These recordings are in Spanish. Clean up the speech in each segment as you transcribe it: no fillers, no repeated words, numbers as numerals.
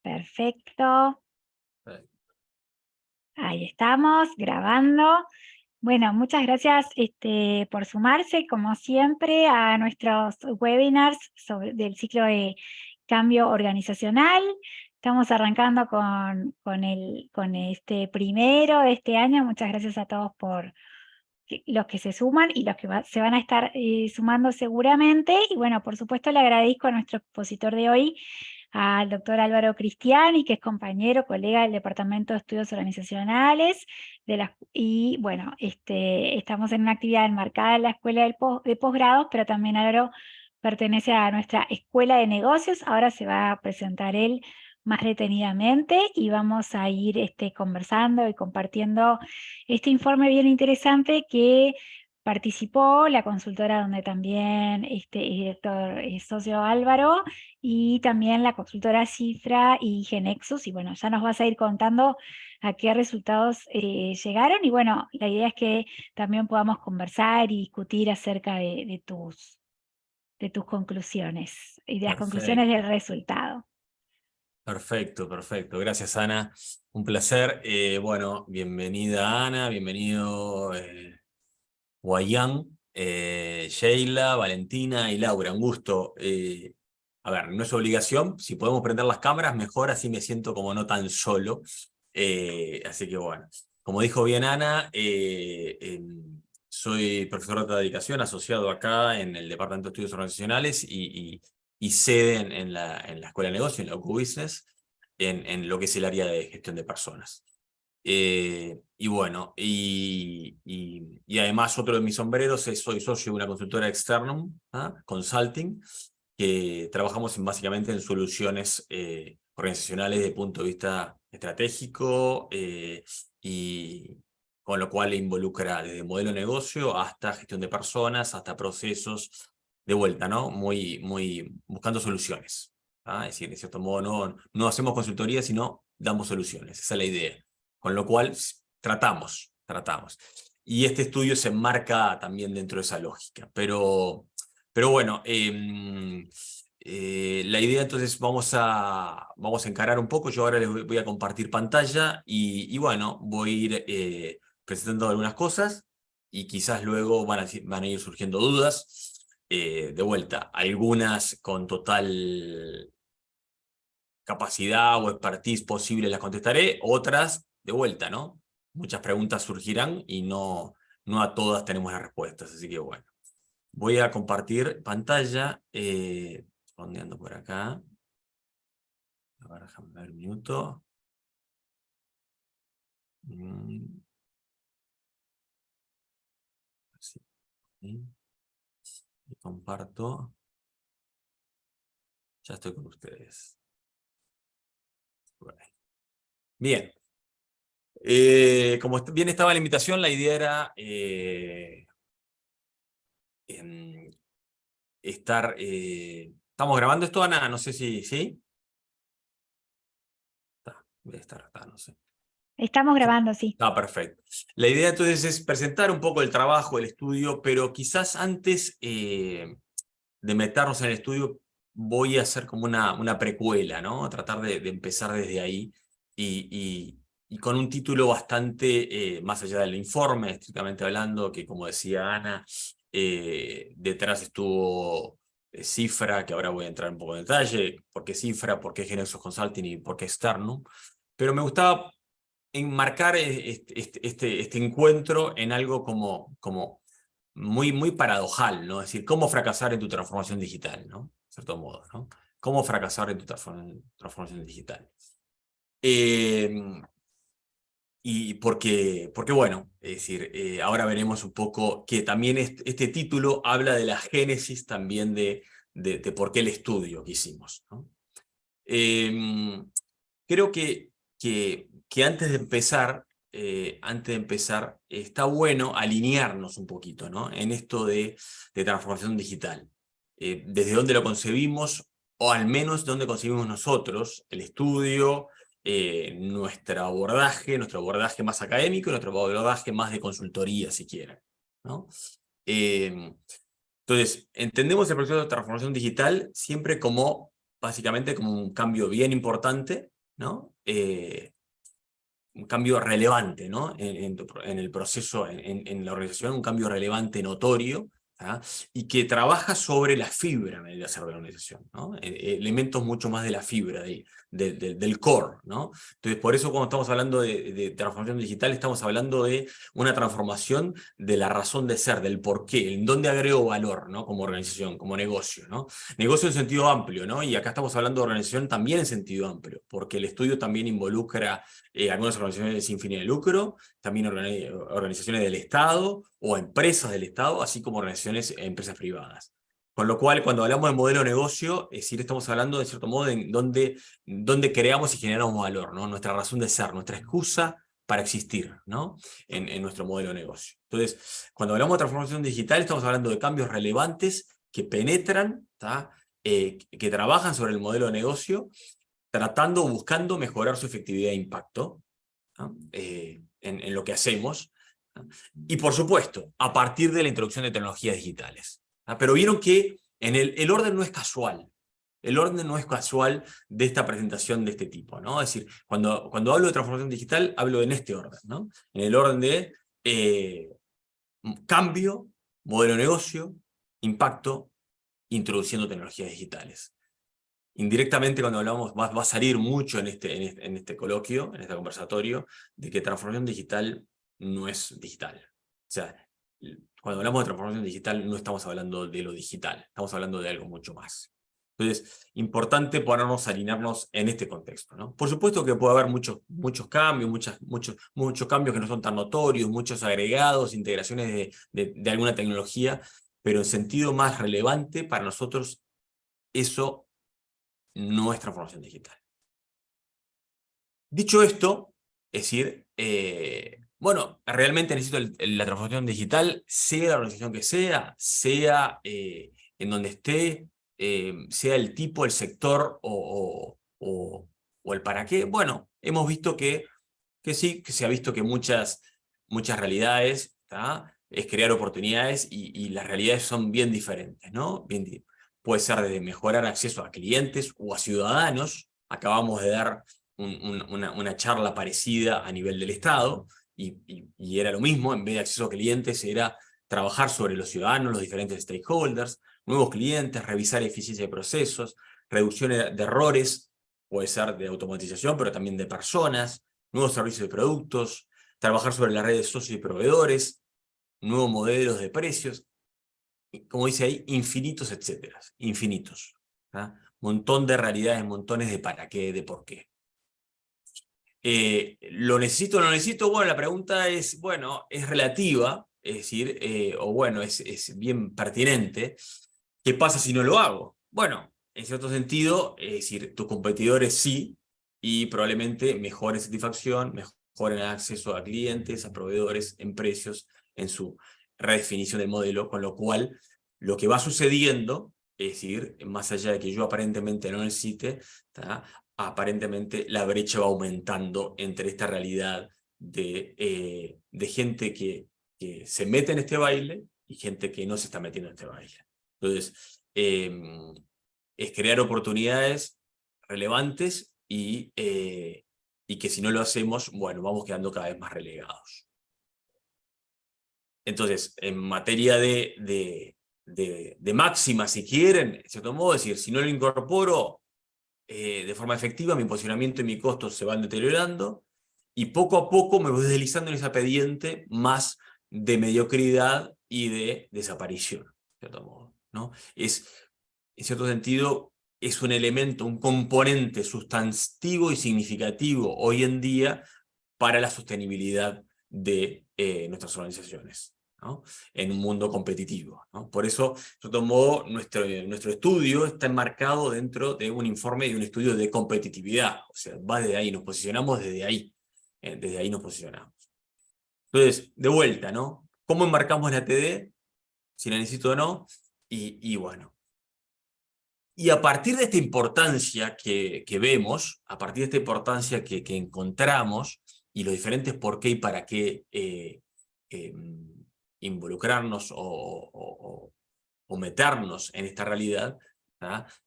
Perfecto. Eh, Ahí estamos, grabando. Bueno, muchas gracias por sumarse, como siempre, a nuestros webinars del ciclo de cambio organizacional. Estamos arrancando con este primero de este año. Muchas gracias a todos por los que se suman y los que se van a estar sumando seguramente. Y bueno, por supuesto le agradezco a nuestro expositor de hoy, al doctor Álvaro Cristiani, que es compañero, colega del Departamento de Estudios Organizacionales, y bueno, estamos en una actividad enmarcada en la Escuela de Posgrados, pero también Álvaro pertenece a nuestra Escuela de Negocios. Ahora se va a presentar él más detenidamente y vamos a ir conversando y compartiendo este informe bien interesante que participó la consultora donde también director socio Álvaro, y también la consultora Cifra y Genexus. Y bueno, ya nos vas a ir contando a qué resultados llegaron. Y bueno, la idea es que también podamos conversar y discutir acerca de tus conclusiones y de las conclusiones Perfecto, del resultado. perfecto. Gracias, Ana. Un placer. Bueno, bienvenida, Ana. Bienvenido, Guayán, Sheila, Valentina y Laura. Un gusto. A ver, no es obligación. Si podemos prender las cámaras, mejor. Así me siento como no tan solo. Así que bueno. Como dijo bien Ana, soy profesor de alta dedicación asociado acá en el Departamento de Estudios Organizacionales y sede en la Escuela de Negocio, en la UQ Business, en lo que es el área de gestión de personas. Y bueno, y además otro de mis sombreros es soy socio de una consultora externum, consulting, que trabajamos básicamente en soluciones organizacionales desde el punto de vista estratégico, y con lo cual involucra desde modelo de negocio hasta gestión de personas, hasta procesos de vuelta, ¿no? Muy buscando soluciones. Es decir, de cierto modo no hacemos consultoría, sino damos soluciones. Esa es la idea. Con lo cual tratamos. Y este estudio se enmarca también dentro de esa lógica. Pero bueno, la idea entonces vamos a encarar un poco. Yo ahora les voy a compartir pantalla y bueno, voy a ir presentando algunas cosas y quizás luego van a ir surgiendo dudas. De vuelta, algunas con total capacidad o expertise posible las contestaré, otras de vuelta, ¿no? Muchas preguntas surgirán y no a todas tenemos las respuestas, así que bueno. Voy a compartir pantalla, respondiendo por acá. A ver, déjame ver un minuto. Sí, sí. Y comparto. Ya estoy con ustedes. Bueno. Bien. Como bien estaba la invitación, la idea era em, estar... ¿Estamos grabando esto, Ana? No sé si... ¿Sí? Debe estar acá, no sé. Estamos grabando, sí. Perfecto. La idea entonces es presentar un poco el trabajo, el estudio, pero quizás antes de meternos en el estudio voy a hacer como una precuela, ¿no? Tratar de empezar desde ahí y con un título bastante más allá del informe, estrictamente hablando, que como decía Ana, detrás estuvo Cifra, que ahora voy a entrar un poco en detalle, por qué Cifra, por qué Genexus Consulting y por qué Externum, pero me gustaba enmarcar este encuentro en algo como muy paradojal, ¿no? Es decir, cómo fracasar en tu transformación digital, ¿no? De cierto modo, ¿no? Cómo fracasar en tu transformación digital. Y porque bueno, es decir, ahora veremos un poco que también este título habla de la génesis también de por qué el estudio que hicimos, ¿no? Creo que antes de empezar, está bueno alinearnos un poquito, ¿no? En esto de transformación digital. Desde dónde lo concebimos, o al menos dónde concebimos nosotros el estudio, nuestro abordaje más académico y nuestro abordaje más de consultoría, si quieren, ¿no? Eh, entonces, entendemos el proceso de transformación digital siempre básicamente como un cambio bien importante ¿no? Un cambio relevante, ¿no? En el proceso, en la organización, un cambio relevante, notorio, ¿tá? Y que trabaja sobre la fibra en el hacer de la organización, ¿no? Elementos mucho más de la fibra, del core, ¿no? Entonces, por eso cuando estamos hablando de transformación digital, estamos hablando de una transformación de la razón de ser, del porqué, en dónde agrego valor, ¿no? Como organización, como negocio, ¿no? Negocio en sentido amplio, ¿no? Y acá estamos hablando de organización también en sentido amplio, porque el estudio también involucra algunas organizaciones sin fines de lucro, también organizaciones del Estado o empresas del Estado, así como organizaciones, empresas privadas. Con lo cual, cuando hablamos de modelo de negocio, es decir, estamos hablando de cierto modo de donde creamos y generamos valor, ¿no? Nuestra razón de ser, nuestra excusa para existir, ¿no? En nuestro modelo de negocio. Entonces, cuando hablamos de transformación digital, estamos hablando de cambios relevantes que penetran, que trabajan sobre el modelo de negocio, tratando o buscando mejorar su efectividad e impacto, ¿no? En lo que hacemos, ¿no? Y por supuesto, a partir de la introducción de tecnologías digitales, ¿no? Pero vieron que el orden no es casual. El orden no es casual de esta presentación de este tipo, ¿no? Es decir, cuando hablo de transformación digital, hablo en este orden, ¿no? En el orden de cambio, modelo de negocio, impacto, introduciendo tecnologías digitales. Indirectamente, cuando hablamos, va a salir mucho en este coloquio, en este conversatorio, de que transformación digital no es digital. O sea, cuando hablamos de transformación digital no estamos hablando de lo digital, estamos hablando de algo mucho más. Entonces, importante ponernos, alinearnos en este contexto, ¿no? Por supuesto que puede haber muchos cambios, muchos cambios que no son tan notorios, muchos agregados, integraciones de alguna tecnología, pero en sentido más relevante para nosotros, eso no es transformación digital. Dicho esto, es decir, bueno, realmente necesito la transformación digital, sea la organización que sea en donde esté, sea el tipo, el sector o el para qué. Bueno, hemos visto que sí, que se ha visto que muchas realidades, ¿tá? Es crear oportunidades y las realidades son bien diferentes, ¿no? Puede ser de mejorar acceso a clientes o a ciudadanos. Acabamos de dar una charla parecida a nivel del Estado y era lo mismo, en vez de acceso a clientes era trabajar sobre los ciudadanos, los diferentes stakeholders, nuevos clientes, revisar eficiencia de procesos, reducción de errores, puede ser de automatización, pero también de personas, nuevos servicios y productos, trabajar sobre la red de socios y proveedores, nuevos modelos de precios, como dice ahí, infinitos, etcétera, infinitos. Montón de realidades, montones de para qué, de por qué. ¿Lo necesito o no lo necesito? Bueno, la pregunta es, bueno, es relativa, es decir, o bueno, es bien pertinente. ¿Qué pasa si no lo hago? Bueno, en cierto sentido, es decir, tus competidores sí, y probablemente mejoren satisfacción, mejoren acceso a clientes, a proveedores, en precios, en su redefinición del modelo, con lo cual lo que va sucediendo, es decir, más allá de que yo aparentemente no necesite, ¿tá? Aparentemente la brecha va aumentando entre esta realidad de gente que se mete en este baile y gente que no se está metiendo en este baile. Entonces, es crear oportunidades relevantes y que si no lo hacemos, bueno, vamos quedando cada vez más relegados. Entonces, en materia de máxima, si quieren, en cierto modo, es decir, si no lo incorporo de forma efectiva, mi posicionamiento y mi costo se van deteriorando, y poco a poco me voy deslizando en esa pendiente más de mediocridad y de desaparición, de cierto modo, ¿no? En cierto sentido, es un elemento, un componente sustantivo y significativo hoy en día para la sostenibilidad de nuestras organizaciones, ¿no? En un mundo competitivo, ¿no? Por eso, de cierto modo, nuestro estudio está enmarcado dentro de un informe y un estudio de competitividad. O sea, va desde ahí, nos posicionamos desde ahí nos posicionamos. Entonces, de vuelta, ¿no? ¿Cómo enmarcamos la TD? Si la necesito o no. Y bueno. Y a partir de esta importancia que vemos, a partir de esta importancia que encontramos, y los diferentes por qué y para qué involucrarnos o meternos en esta realidad,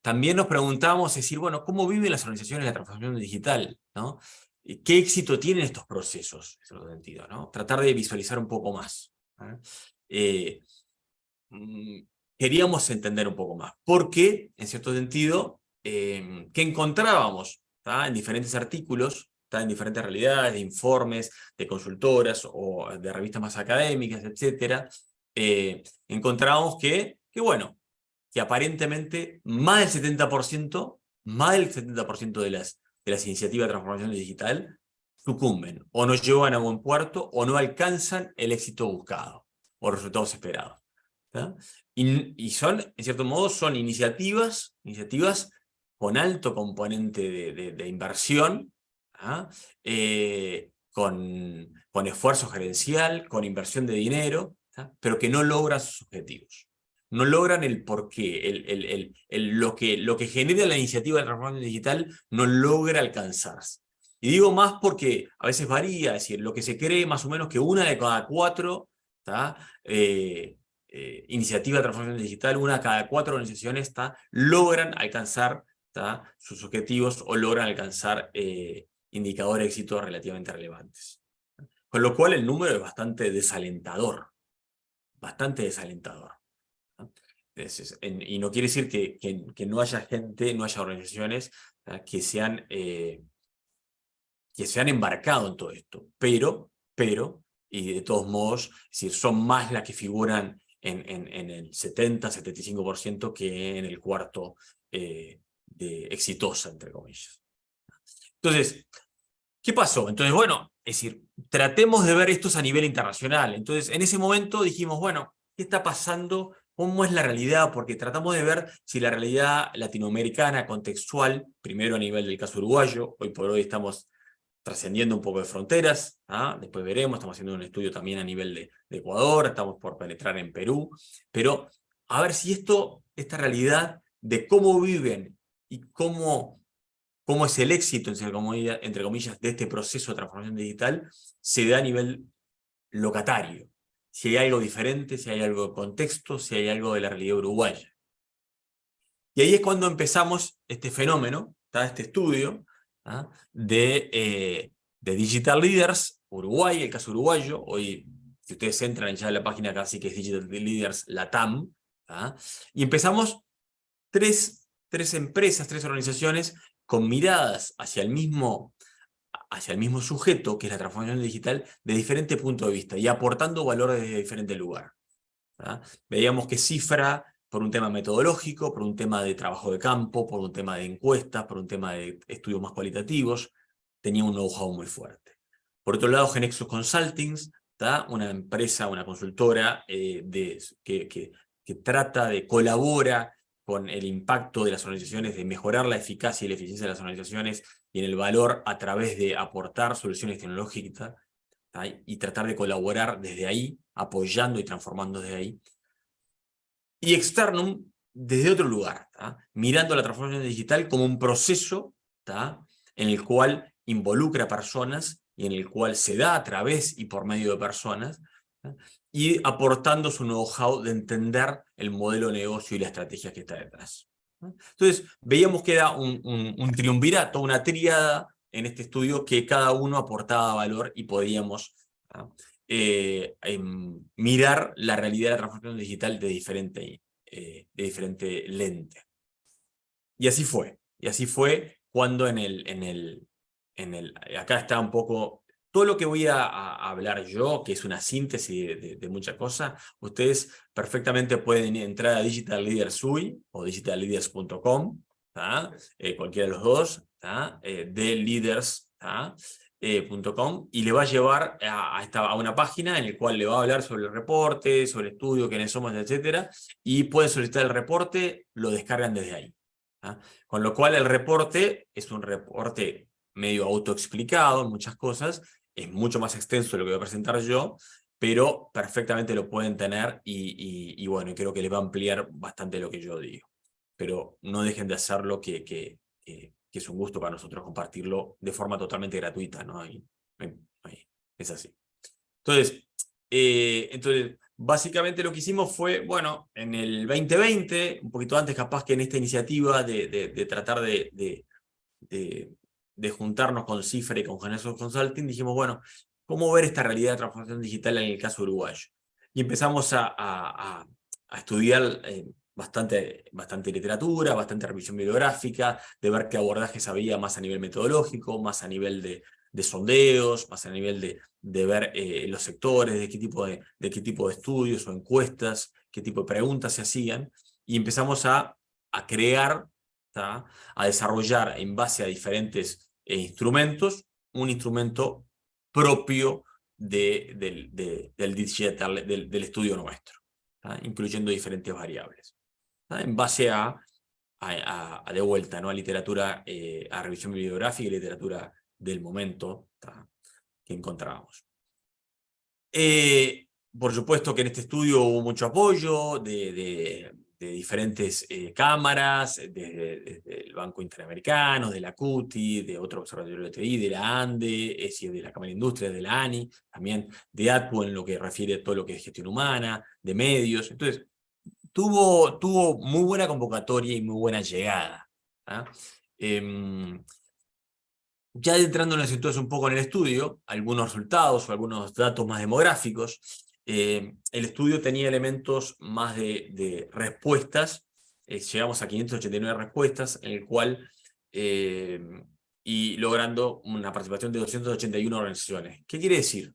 También nos preguntamos, es decir, bueno, ¿cómo viven las organizaciones la transformación digital? ¿No? ¿Qué éxito tienen estos procesos? En ese sentido, ¿no? Tratar de visualizar un poco más. Eh, Queríamos entender un poco más. Porque, en cierto sentido, ¿qué encontrábamos en diferentes artículos, en diferentes realidades, de informes, de consultoras o de revistas más académicas, etcétera? Encontrábamos bueno, que aparentemente más del 70% de las iniciativas de transformación digital sucumben, o no llegan a buen puerto, o no alcanzan el éxito buscado, o resultados esperados. Y son, en cierto modo, son iniciativas con alto componente de inversión, con esfuerzo gerencial, con inversión de dinero, pero que no logran sus objetivos. No logran el porqué, lo que genera la iniciativa de transformación digital no logra alcanzarse. Y digo más porque a veces varía, es decir, lo que se cree más o menos que una de cada cuatro iniciativa de transformación digital, una de cada cuatro organizaciones logran alcanzar sus objetivos o logran alcanzar indicadores de éxito relativamente relevantes. Con lo cual el número es bastante desalentador. Bastante desalentador. Y no quiere decir que no haya gente, no haya organizaciones que se han embarcado en todo esto. Pero, y de todos modos, es decir, son más las que figuran en el 70-75% que en el cuarto de exitosa, entre comillas. Entonces, ¿qué pasó? Entonces, bueno, es decir, tratemos de ver estos a nivel internacional. Entonces, en ese momento dijimos, bueno, ¿qué está pasando? ¿Cómo es la realidad? Porque tratamos de ver si la realidad latinoamericana, contextual, primero a nivel del caso uruguayo, hoy por hoy estamos trascendiendo un poco de fronteras, después veremos, estamos haciendo un estudio también a nivel de Ecuador, estamos por penetrar en Perú, pero a ver si esta realidad de cómo viven y cómo es el éxito, entre comillas, de este proceso de transformación digital, se da a nivel locatario. Si hay algo diferente, si hay algo de contexto, si hay algo de la realidad uruguaya. Y ahí es cuando empezamos este fenómeno, este estudio, de Digital Leaders Uruguay, el caso uruguayo. Hoy, si ustedes entran ya en la página casi que es Digital Leaders Latam, y empezamos tres empresas, tres organizaciones con miradas hacia el mismo sujeto, que es la transformación digital, de diferente punto de vista y aportando valor desde diferente lugar. Veíamos que Cifra, por un tema metodológico, por un tema de trabajo de campo, por un tema de encuestas, por un tema de estudios más cualitativos, tenía un know-how muy fuerte. Por otro lado, Genexus Consulting, una empresa, una consultora que colabora con el impacto de las organizaciones, de mejorar la eficacia y la eficiencia de las organizaciones y en el valor a través de aportar soluciones tecnológicas y tratar de colaborar desde ahí, apoyando y transformando desde ahí. Y Externum desde otro lugar, mirando la transformación digital como un proceso en el cual involucra personas y en el cual se da a través y por medio de personas, y aportando su know-how de entender el modelo de negocio y la estrategia que está detrás. Entonces, veíamos que era un triunvirato, una tríada en este estudio que cada uno aportaba valor y podíamos mirar la realidad de la transformación digital de diferente lente. Y así fue cuando acá está un poco todo lo que voy a hablar yo, que es una síntesis de muchas cosas. Ustedes perfectamente pueden entrar a Digital Leaders UI o digitalleaders.com, cualquiera de los dos, de leaders.com, y le va a llevar a una página en la cual le va a hablar sobre el reporte, sobre el estudio, quiénes somos, etcétera, y pueden solicitar el reporte, lo descargan desde ahí. Con lo cual el reporte es un reporte medio autoexplicado en muchas cosas, es mucho más extenso de lo que voy a presentar yo, pero perfectamente lo pueden tener y bueno, creo que les va a ampliar bastante lo que yo digo. Pero no dejen de hacerlo, que es un gusto para nosotros compartirlo de forma totalmente gratuita, ¿no? Es así. Entonces, básicamente lo que hicimos fue, bueno, en el 2020, un poquito antes capaz que en esta iniciativa de tratar de juntarnos con Cifra y con Genesis Consulting, dijimos, bueno, ¿cómo ver esta realidad de transformación digital en el caso uruguayo? Y empezamos a estudiar bastante literatura, bastante revisión bibliográfica, de ver qué abordajes había más a nivel metodológico, más a nivel de sondeos, más a nivel de ver los sectores, de qué tipo de estudios o encuestas, qué tipo de preguntas se hacían, y empezamos a crear, ¿tá?, a desarrollar en base a diferentes instrumentos, un instrumento propio del digital, del estudio nuestro, ¿tá?, incluyendo diferentes variables, ¿tá?, en base de vuelta, ¿no?, a literatura, a revisión bibliográfica y literatura del momento, ¿tá?, que encontrábamos. Por supuesto que en este estudio hubo mucho apoyo de diferentes cámaras, desde el Banco Interamericano, de la CUTI, de otro observatorio de TI, de la ANDE, es decir, de la Cámara de Industria, de la ANI, también de ATPO en lo que refiere a todo lo que es gestión humana, de medios. Entonces, tuvo muy buena convocatoria y muy buena llegada, ¿tá? Ya entrándonos entonces un poco en el estudio, algunos resultados o algunos datos más demográficos. El estudio tenía elementos más de respuestas, llegamos a 589 respuestas, en el cual, y logrando una participación de 281 organizaciones. ¿Qué quiere decir?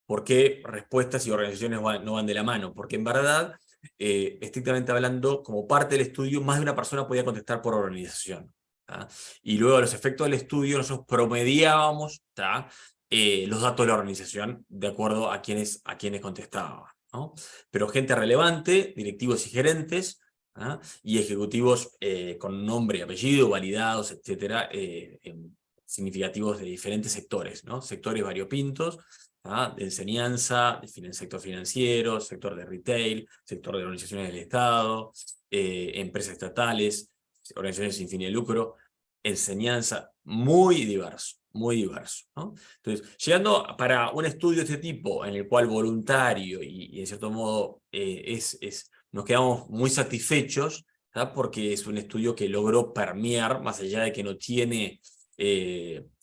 ¿Por qué respuestas y organizaciones no van de la mano? Porque en verdad, estrictamente hablando, como parte del estudio, más de una persona podía contestar por organización, ¿tá? Y luego de los efectos del estudio, nosotros promediábamos, ¿tá?, los datos de la organización de acuerdo a quienes contestaban, ¿no? Pero gente relevante, directivos y gerentes, ¿tá?, y ejecutivos con nombre y apellido, validados, etcétera, significativos de diferentes sectores, ¿no? Sectores variopintos, ¿tá?, de enseñanza, sector financiero, sector de retail, sector de organizaciones del Estado, empresas estatales, organizaciones sin fin de lucro, enseñanza, muy diverso, ¿no? Entonces, llegando para un estudio de este tipo, en el cual voluntario y en cierto modo nos quedamos muy satisfechos, ¿tá?, porque es un estudio que logró permear, más allá de que no tiene,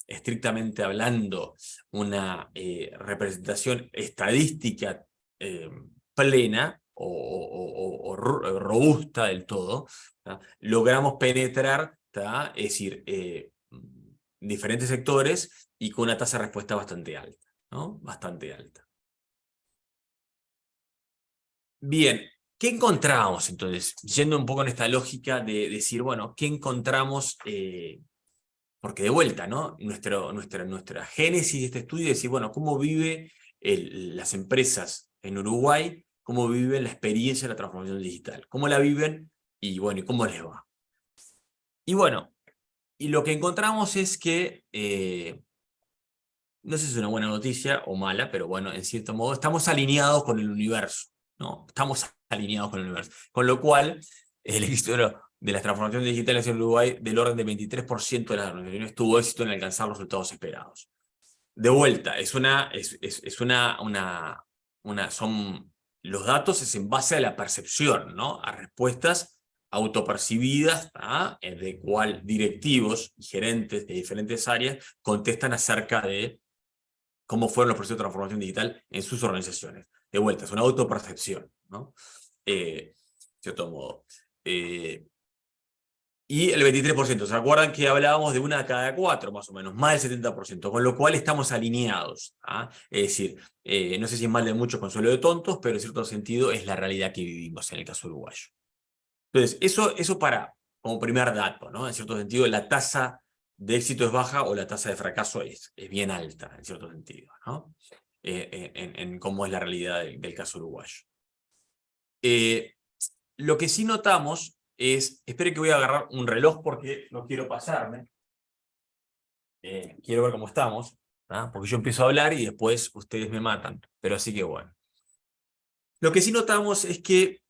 estrictamente hablando, una representación estadística plena o robusta del todo, ¿tá?, logramos penetrar, ¿tá?, es decir, diferentes sectores y con una tasa de respuesta bastante alta, ¿no? Bastante alta. Bien, ¿qué encontramos entonces? Yendo un poco en esta lógica de decir, bueno, ¿qué encontramos? Porque de vuelta, ¿no?, nuestra génesis de este estudio es decir, bueno, ¿cómo vive las empresas en Uruguay? ¿Cómo viven la experiencia de la transformación digital? ¿Cómo la viven? Y bueno, ¿y cómo les va? Y bueno, y lo que encontramos es que, no sé si es una buena noticia o mala, pero bueno, en cierto modo, estamos alineados con el universo, ¿no? Estamos alineados con el universo. Con lo cual, el éxito de las transformaciones digitales en Uruguay, del orden del 23% de las organizaciones, tuvo éxito en alcanzar los resultados esperados. De vuelta, son los datos es en base a la percepción, ¿no?, a respuestas autopercibidas, ¿tá?, de cual directivos y gerentes de diferentes áreas contestan acerca de cómo fueron los procesos de transformación digital en sus organizaciones. De vuelta, es una autopercepción, ¿no? De cierto modo. Y el 23%, ¿se acuerdan que hablábamos de una de cada 4, más o menos? Más del 70%, con lo cual estamos alineados, ¿ah? Es decir, no sé si es mal de muchos, consuelo de tontos, pero en cierto sentido es la realidad que vivimos en el caso uruguayo. Entonces, eso como primer dato, ¿no? En cierto sentido, la tasa de éxito es baja o la tasa de fracaso es bien alta, en cierto sentido, ¿no? En cómo es la realidad del caso uruguayo. Lo que sí notamos es, espere que voy a agarrar un reloj porque no quiero pasarme. Quiero ver cómo estamos, ¿ah? Porque yo empiezo a hablar y después ustedes me matan, pero así que bueno. Lo que sí notamos es que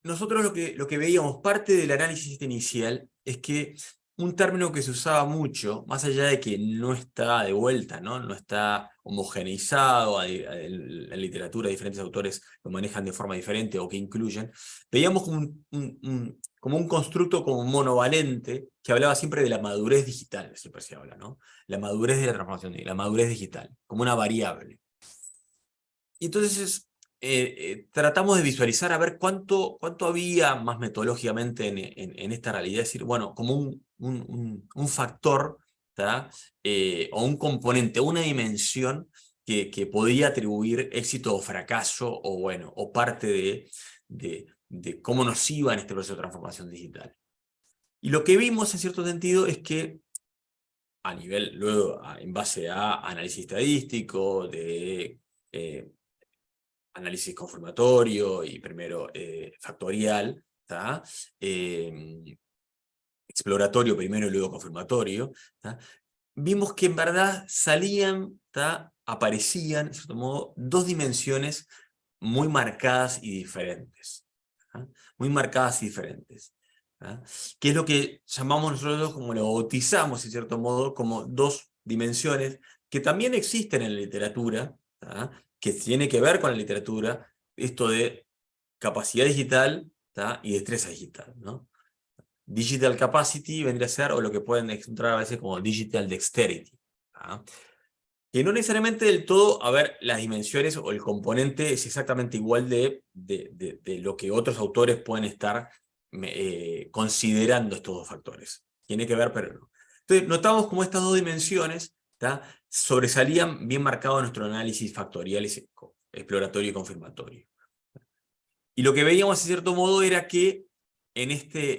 nosotros lo que veíamos, parte del análisis inicial, es que un término que se usaba mucho, más allá de que no está de vuelta, no está homogeneizado, en literatura diferentes autores lo manejan de forma diferente o que incluyen, veíamos como un constructo como monovalente que hablaba siempre de la madurez digital, siempre se habla, ¿no? La madurez de la transformación, la madurez digital, como una variable. Y entonces tratamos de visualizar a ver cuánto había más metodológicamente en esta realidad, es decir, bueno, como un factor, ¿tá? O un componente, una dimensión que podía atribuir éxito o fracaso, o bueno, o parte de cómo nos iba en este proceso de transformación digital. Y lo que vimos en cierto sentido es que a nivel, luego, en base a análisis estadístico, de análisis confirmatorio y primero factorial, ¿tá? Exploratorio primero y luego confirmatorio, ¿tá? Vimos que en verdad salían, ¿tá? Aparecían, de cierto modo, dos dimensiones muy marcadas y diferentes. ¿Tá? Muy marcadas y diferentes. ¿Tá? Que es lo que llamamos nosotros, como lo bautizamos en cierto modo, como dos dimensiones que también existen en la literatura, ¿tá? Que tiene que ver con la literatura, esto de capacidad digital, ¿tá? Y destreza digital, ¿no? Digital capacity vendría a ser, o lo que pueden encontrar a veces como digital dexterity, ¿tá? Que no necesariamente del todo, a ver, las dimensiones o el componente es exactamente igual de lo que otros autores pueden estar considerando estos dos factores. Tiene que ver, pero no. Entonces, notamos como estas dos dimensiones, ¿tá? Sobresalían bien marcado en nuestro análisis factorial, exploratorio y confirmatorio. Y lo que veíamos, en cierto modo, era que en esta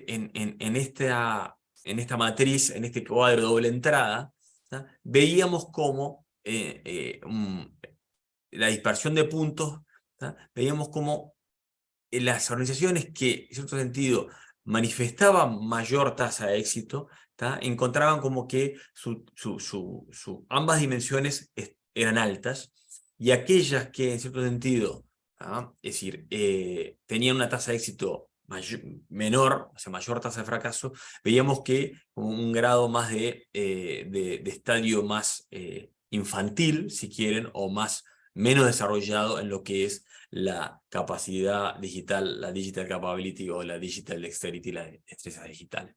matriz, en este cuadro de doble entrada, ¿tá? Veíamos cómo la dispersión de puntos, ¿tá? Veíamos cómo las organizaciones que, en cierto sentido, manifestaban mayor tasa de éxito, ¿tá? Encontraban como que ambas dimensiones eran altas, y aquellas que, en cierto sentido, ¿tá? Es decir, tenían una tasa de éxito menor, o sea, mayor tasa de fracaso, veíamos que como un grado más de estadio más infantil, si quieren, o menos desarrollado en lo que es la capacidad digital, la digital capability o la digital dexterity, la destreza digital.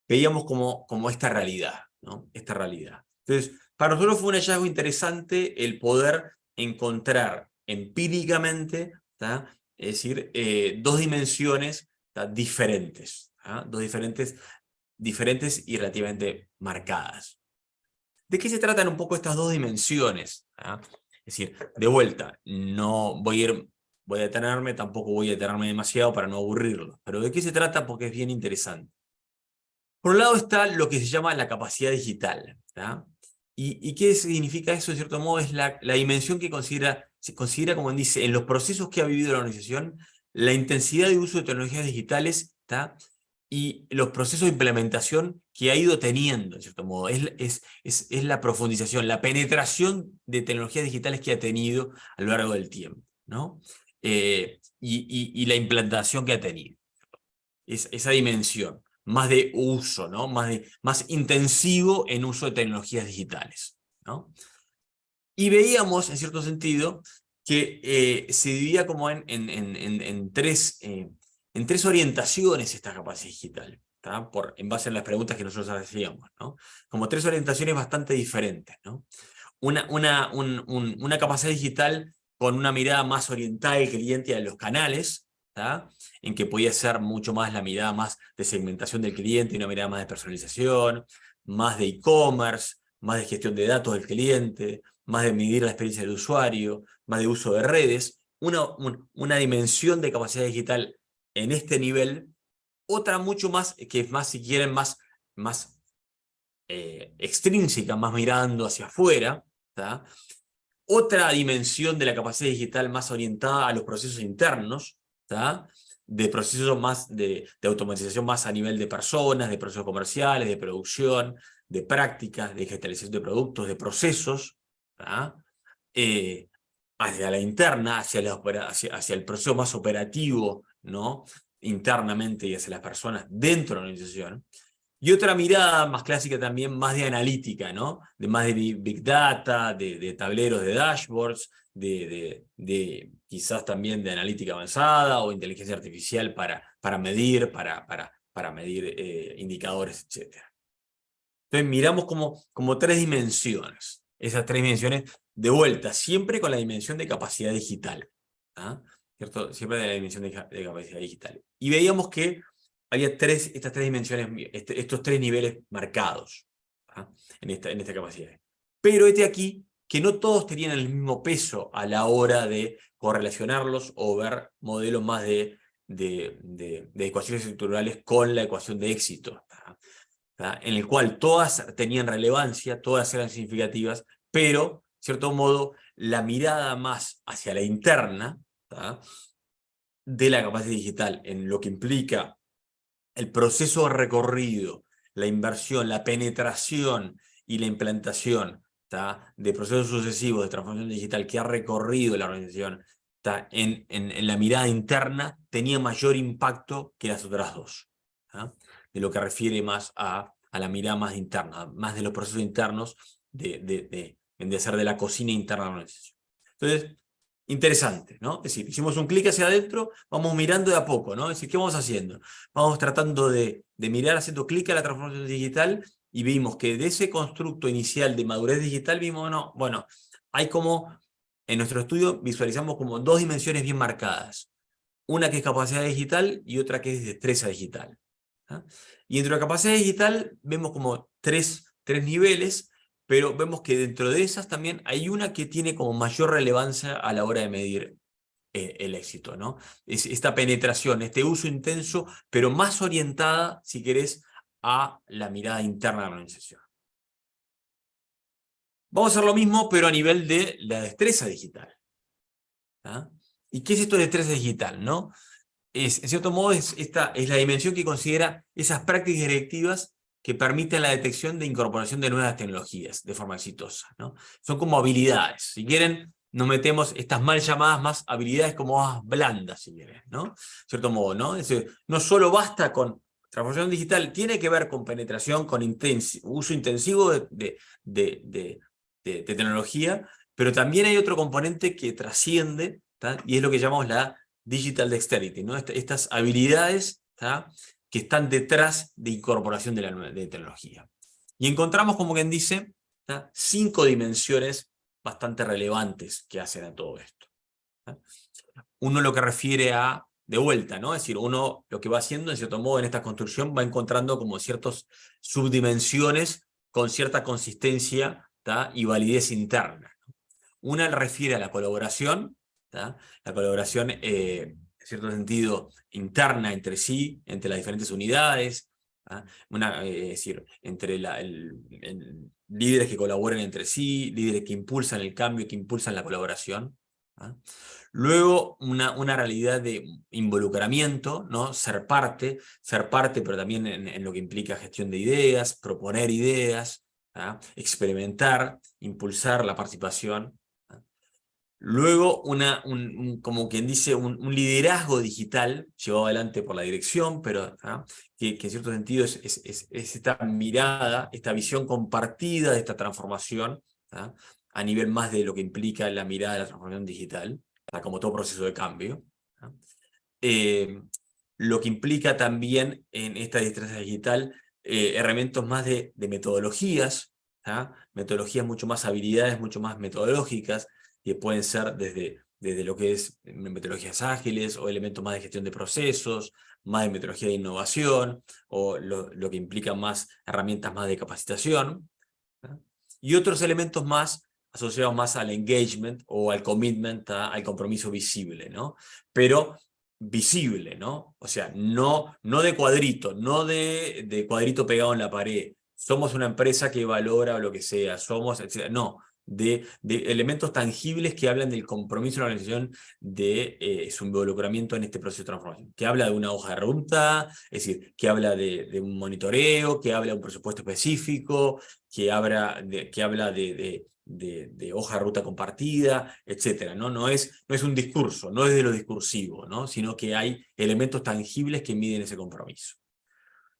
Veíamos como esta realidad, ¿no? Esta realidad. Entonces, para nosotros fue un hallazgo interesante el poder encontrar empíricamente, ¿tá? Es decir, dos dimensiones, ¿tá? Diferentes, ¿tá? Dos diferentes y relativamente marcadas. ¿De qué se tratan un poco estas dos dimensiones? ¿Ah? Es decir, de vuelta, no voy a detenerme, tampoco voy a detenerme demasiado para no aburrirlo, pero ¿de qué se trata? Porque es bien interesante. Por un lado está lo que se llama la capacidad digital, ¿tá? ¿Y qué significa eso? De cierto modo es la dimensión que se considera, como dice, en los procesos que ha vivido la organización, la intensidad de uso de tecnologías digitales, ¿tá? Y los procesos de implementación que ha ido teniendo, en cierto modo. Es la profundización, la penetración de tecnologías digitales que ha tenido a lo largo del tiempo, ¿no? Y la implantación que ha tenido. Esa dimensión, más de uso, ¿no? Más intensivo en uso de tecnologías digitales, ¿no? Y veíamos, en cierto sentido, que se dividía como en tres orientaciones esta capacidad digital, ¿tá? En base a las preguntas que nosotros hacíamos, ¿no? Como tres orientaciones bastante diferentes, ¿no? Una capacidad digital con una mirada más orientada al cliente y a los canales, ¿tá? En que podía ser mucho más la mirada más de segmentación del cliente, una mirada más de personalización, más de e-commerce, más de gestión de datos del cliente, más de medir la experiencia del usuario, más de uso de redes, una dimensión de capacidad digital en este nivel, otra mucho más, que es más, si quieren, más extrínseca, más mirando hacia afuera, ¿tá? Otra dimensión de la capacidad digital más orientada a los procesos internos, ¿tá? De procesos más de automatización más a nivel de personas, de procesos comerciales, de producción, de prácticas, de digitalización de productos, de procesos, ¿tá? Hacia la interna, hacia el proceso más operativo, ¿no? Internamente y hacia las personas dentro de la organización. Y otra mirada más clásica también, más de analítica, ¿no? Más de Big Data, de tableros de dashboards, de quizás también de analítica avanzada o inteligencia artificial para medir, para medir indicadores, etc. Entonces miramos como tres dimensiones. Esas tres dimensiones, de vuelta, siempre con la dimensión de capacidad digital. ¿Ah? ¿Cierto? Siempre de la dimensión de capacidad digital. Y veíamos que había estas tres dimensiones, estos tres niveles marcados, ¿ah? en esta capacidad. Pero aquí que no todos tenían el mismo peso a la hora de correlacionarlos o ver modelos más de ecuaciones estructurales con la ecuación de éxito, ¿tá? En el cual todas tenían relevancia, todas eran significativas, pero, de cierto modo, la mirada más hacia la interna, ¿tá? De la capacidad digital, en lo que implica el proceso de recorrido, la inversión, la penetración y la implantación, ¿tá? De procesos sucesivos de transformación digital que ha recorrido la organización, ¿tá? En la mirada interna, tenía mayor impacto que las otras dos, ¿tá? De lo que refiere más a la mirada más interna, más de los procesos internos de hacer de la cocina interna de la organización. Entonces, interesante, ¿no? Es decir, hicimos un clic hacia adentro, vamos mirando de a poco, ¿no? Es decir, ¿qué vamos haciendo? Vamos tratando de mirar haciendo clic a la transformación digital y vimos que de ese constructo inicial de madurez digital vimos, no, bueno, hay como, en nuestro estudio visualizamos como dos dimensiones bien marcadas. Una que es capacidad digital y otra que es destreza digital, ¿ah? Y dentro de la capacidad digital vemos como tres niveles, pero vemos que dentro de esas también hay una que tiene como mayor relevancia a la hora de medir el éxito, ¿no? Es esta penetración, este uso intenso, pero más orientada, si querés, a la mirada interna de la organización. Vamos a hacer lo mismo, pero a nivel de la destreza digital, ¿ah? ¿Y qué es esto de destreza digital, no? En cierto modo, esta es la dimensión que considera esas prácticas directivas que permiten la detección de incorporación de nuevas tecnologías de forma exitosa, ¿no? Son como habilidades. Si quieren, nos metemos estas mal llamadas más habilidades como más blandas, si quieren, ¿no? De cierto modo, ¿no? Es decir, no solo basta con transformación digital, tiene que ver con penetración, con uso intensivo de tecnología, pero también hay otro componente que trasciende, ¿tá? Y es lo que llamamos la digital dexterity, ¿no? Estas habilidades, ¿tá? Que están detrás de incorporación de tecnología. Y encontramos, como quien dice, ¿tá? 5 dimensiones bastante relevantes que hacen a todo esto, ¿tá? Uno lo que refiere a, de vuelta, ¿no? Es decir, uno lo que va haciendo, en cierto modo, en esta construcción, va encontrando como ciertas subdimensiones con cierta consistencia, ¿tá? Y validez interna. Una refiere a la colaboración, ¿tá? La colaboración, en cierto sentido, interna entre sí, entre las diferentes unidades, ¿tá? Es decir, entre líderes que colaboren entre sí, líderes que impulsan el cambio, que impulsan la colaboración, ¿tá? Luego, una realidad de involucramiento, ¿no? Ser parte, pero también en lo que implica gestión de ideas, proponer ideas, ¿tá? Experimentar, impulsar la participación. Luego, como quien dice, un liderazgo digital llevado adelante por la dirección, pero que en cierto sentido es esta mirada, esta visión compartida de esta transformación, ¿tá? A nivel más de lo que implica la mirada de la transformación digital, ¿tá? Como todo proceso de cambio, ¿tá? Lo que implica también en esta destreza digital herramientas más de metodologías, ¿tá? Metodologías mucho más habilidades, mucho más metodológicas, que pueden ser desde lo que es metodologías ágiles o elementos más de gestión de procesos, más de metodología de innovación, o lo que implica más herramientas más de capacitación, ¿tá? Y otros elementos más asociados más al engagement o al commitment, ¿tá? Al compromiso visible, ¿no? Pero visible, ¿no? O sea, no de cuadrito, no de cuadrito pegado en la pared. Somos una empresa que valora lo que sea, etc. No, de elementos tangibles que hablan del compromiso de la organización, de su involucramiento en este proceso de transformación, que habla de una hoja de ruta, es decir, que habla de un monitoreo, que habla de un presupuesto específico, que habla de hoja de ruta compartida, etc. No es un discurso, no es de lo discursivo, ¿no? Sino que hay elementos tangibles que miden ese compromiso.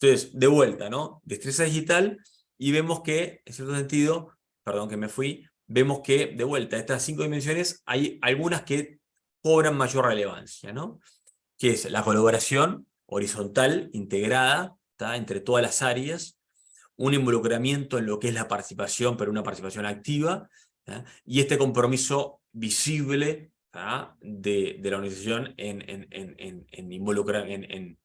Entonces, de vuelta, ¿no? Destreza digital, y vemos que, en cierto sentido, perdón que me fui, vemos que, de vuelta, estas 5 dimensiones, hay algunas que cobran mayor relevancia, ¿no? Que es la colaboración horizontal, integrada, ¿tá? Entre todas las áreas, un involucramiento en lo que es la participación, pero una participación activa, ¿tá? Y este compromiso visible, ¿tá? De la organización en involucrar, en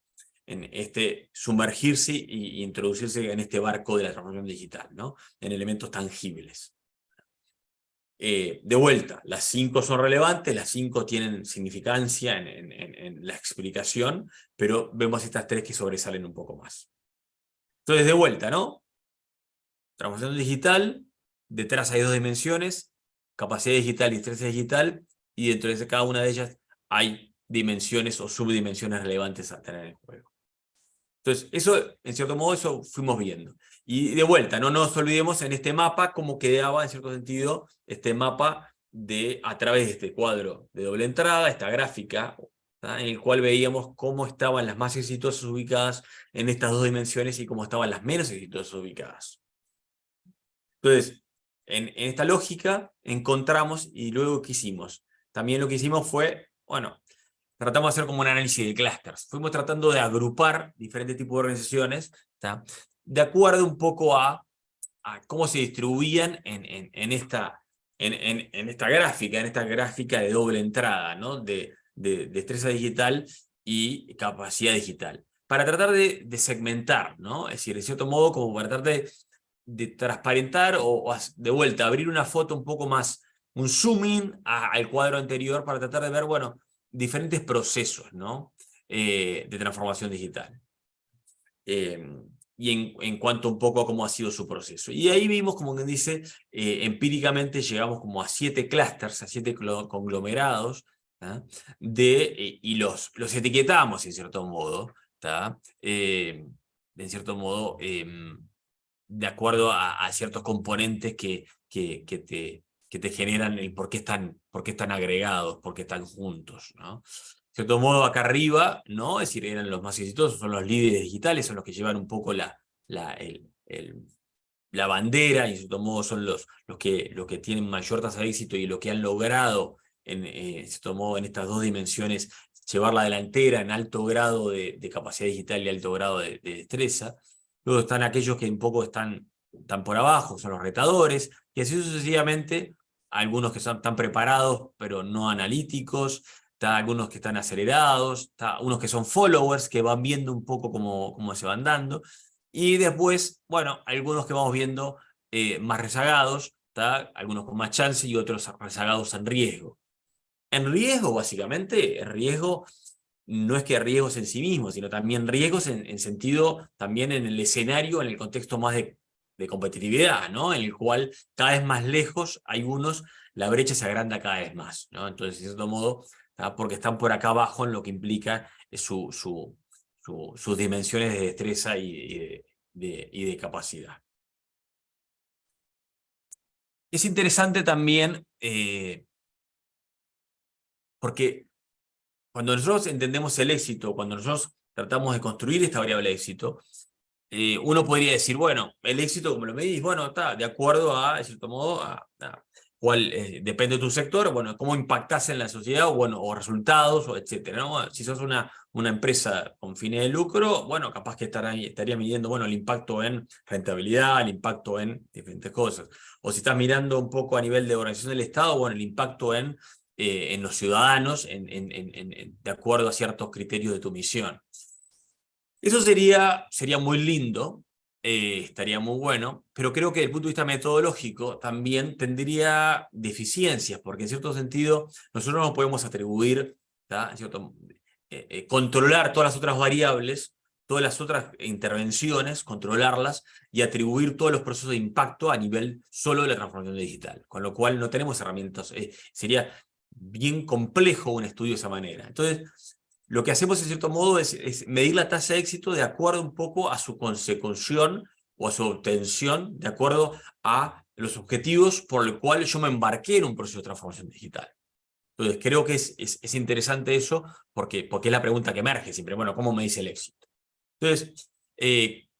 este sumergirse y introducirse en este barco de la transformación digital, ¿no? En elementos tangibles. De vuelta, las 5 son relevantes, las 5 tienen significancia en la explicación, pero vemos estas 3 que sobresalen un poco más. Entonces, de vuelta, ¿no? Transformación digital, detrás hay 2 dimensiones, capacidad digital y destreza digital, y dentro de cada una de ellas hay dimensiones o subdimensiones relevantes a tener en juego. Entonces, eso, en cierto modo, eso fuimos viendo. Y de vuelta, no nos olvidemos en este mapa cómo quedaba, en cierto sentido, este mapa a través de este cuadro de doble entrada, esta gráfica, ¿tá? En el cual veíamos cómo estaban las más exitosas ubicadas en estas 2 dimensiones y cómo estaban las menos exitosas ubicadas. Entonces, en esta lógica encontramos, y luego ¿qué hicimos? También lo que hicimos fue, bueno, tratamos de hacer como un análisis de clústeres. Fuimos tratando de agrupar diferentes tipos de organizaciones, ¿tá? De acuerdo un poco a cómo se distribuían en esta gráfica de doble entrada, ¿no? De destreza digital y capacidad digital. Para tratar de segmentar, ¿no? Es decir, de cierto modo, como para tratar de transparentar o de vuelta, abrir una foto un poco más, un zoom in al cuadro anterior para tratar de ver, bueno, diferentes procesos, ¿no? De transformación digital. Y en cuanto un poco a cómo ha sido su proceso. Y ahí vimos, como quien dice, empíricamente llegamos como a 7 clústeres, a 7 conglomerados, ¿tá? Y los etiquetamos en cierto modo, ¿tá? En cierto modo, de acuerdo a ciertos componentes que te generan el por qué están agregados, por qué están juntos, ¿no? De cierto modo, acá arriba, ¿no? Es decir, eran los más exitosos, son los líderes digitales, son los que llevan un poco la bandera, y en cierto modo son los que tienen mayor tasa de éxito y lo que han logrado, en cierto modo, en estas 2 dimensiones, llevar la delantera en alto grado de capacidad digital y alto grado de destreza. Luego están aquellos que un poco están por abajo, son los retadores, y así sucesivamente, algunos que están preparados pero no analíticos, está algunos que están acelerados, está unos que son followers, que van viendo un poco cómo se van dando, y después, bueno, algunos que vamos viendo más rezagados, ¿tá? Algunos con más chance y otros rezagados en riesgo. En riesgo, básicamente, el riesgo no es que riesgos en sí mismos, sino también riesgos en sentido, también en el escenario, en el contexto más de competitividad, ¿no? En el cual cada vez más lejos hay unos, la brecha se agranda cada vez más, ¿no? Entonces, de cierto modo, ¿tá? Porque están por acá abajo en lo que implica sus dimensiones de destreza y de capacidad. Es interesante también porque cuando nosotros entendemos el éxito, cuando nosotros tratamos de construir esta variable de éxito, uno podría decir, bueno, el éxito, como lo medís, bueno, está de acuerdo de cierto modo, cuál depende de tu sector, bueno, cómo impactás en la sociedad, o bueno, o resultados, o etcétera, ¿no? Bueno, si sos una empresa con fines de lucro, bueno, capaz que estaría midiendo, bueno, el impacto en rentabilidad, el impacto en diferentes cosas. O si estás mirando un poco a nivel de organización del Estado, bueno, el impacto en los ciudadanos, de acuerdo a ciertos criterios de tu misión. Eso sería muy lindo, estaría muy bueno, pero creo que desde el punto de vista metodológico también tendría deficiencias, porque en cierto sentido nosotros no podemos atribuir, controlar todas las otras variables, todas las otras intervenciones, controlarlas y atribuir todos los procesos de impacto a nivel solo de la transformación digital, con lo cual no tenemos herramientas, sería bien complejo un estudio de esa manera. Entonces, lo que hacemos en cierto modo es medir la tasa de éxito de acuerdo un poco a su consecución o a su obtención, de acuerdo a los objetivos por los cuales yo me embarqué en un proceso de transformación digital. Entonces creo que es interesante eso porque es la pregunta que emerge siempre, bueno, ¿cómo me dice el éxito? Entonces,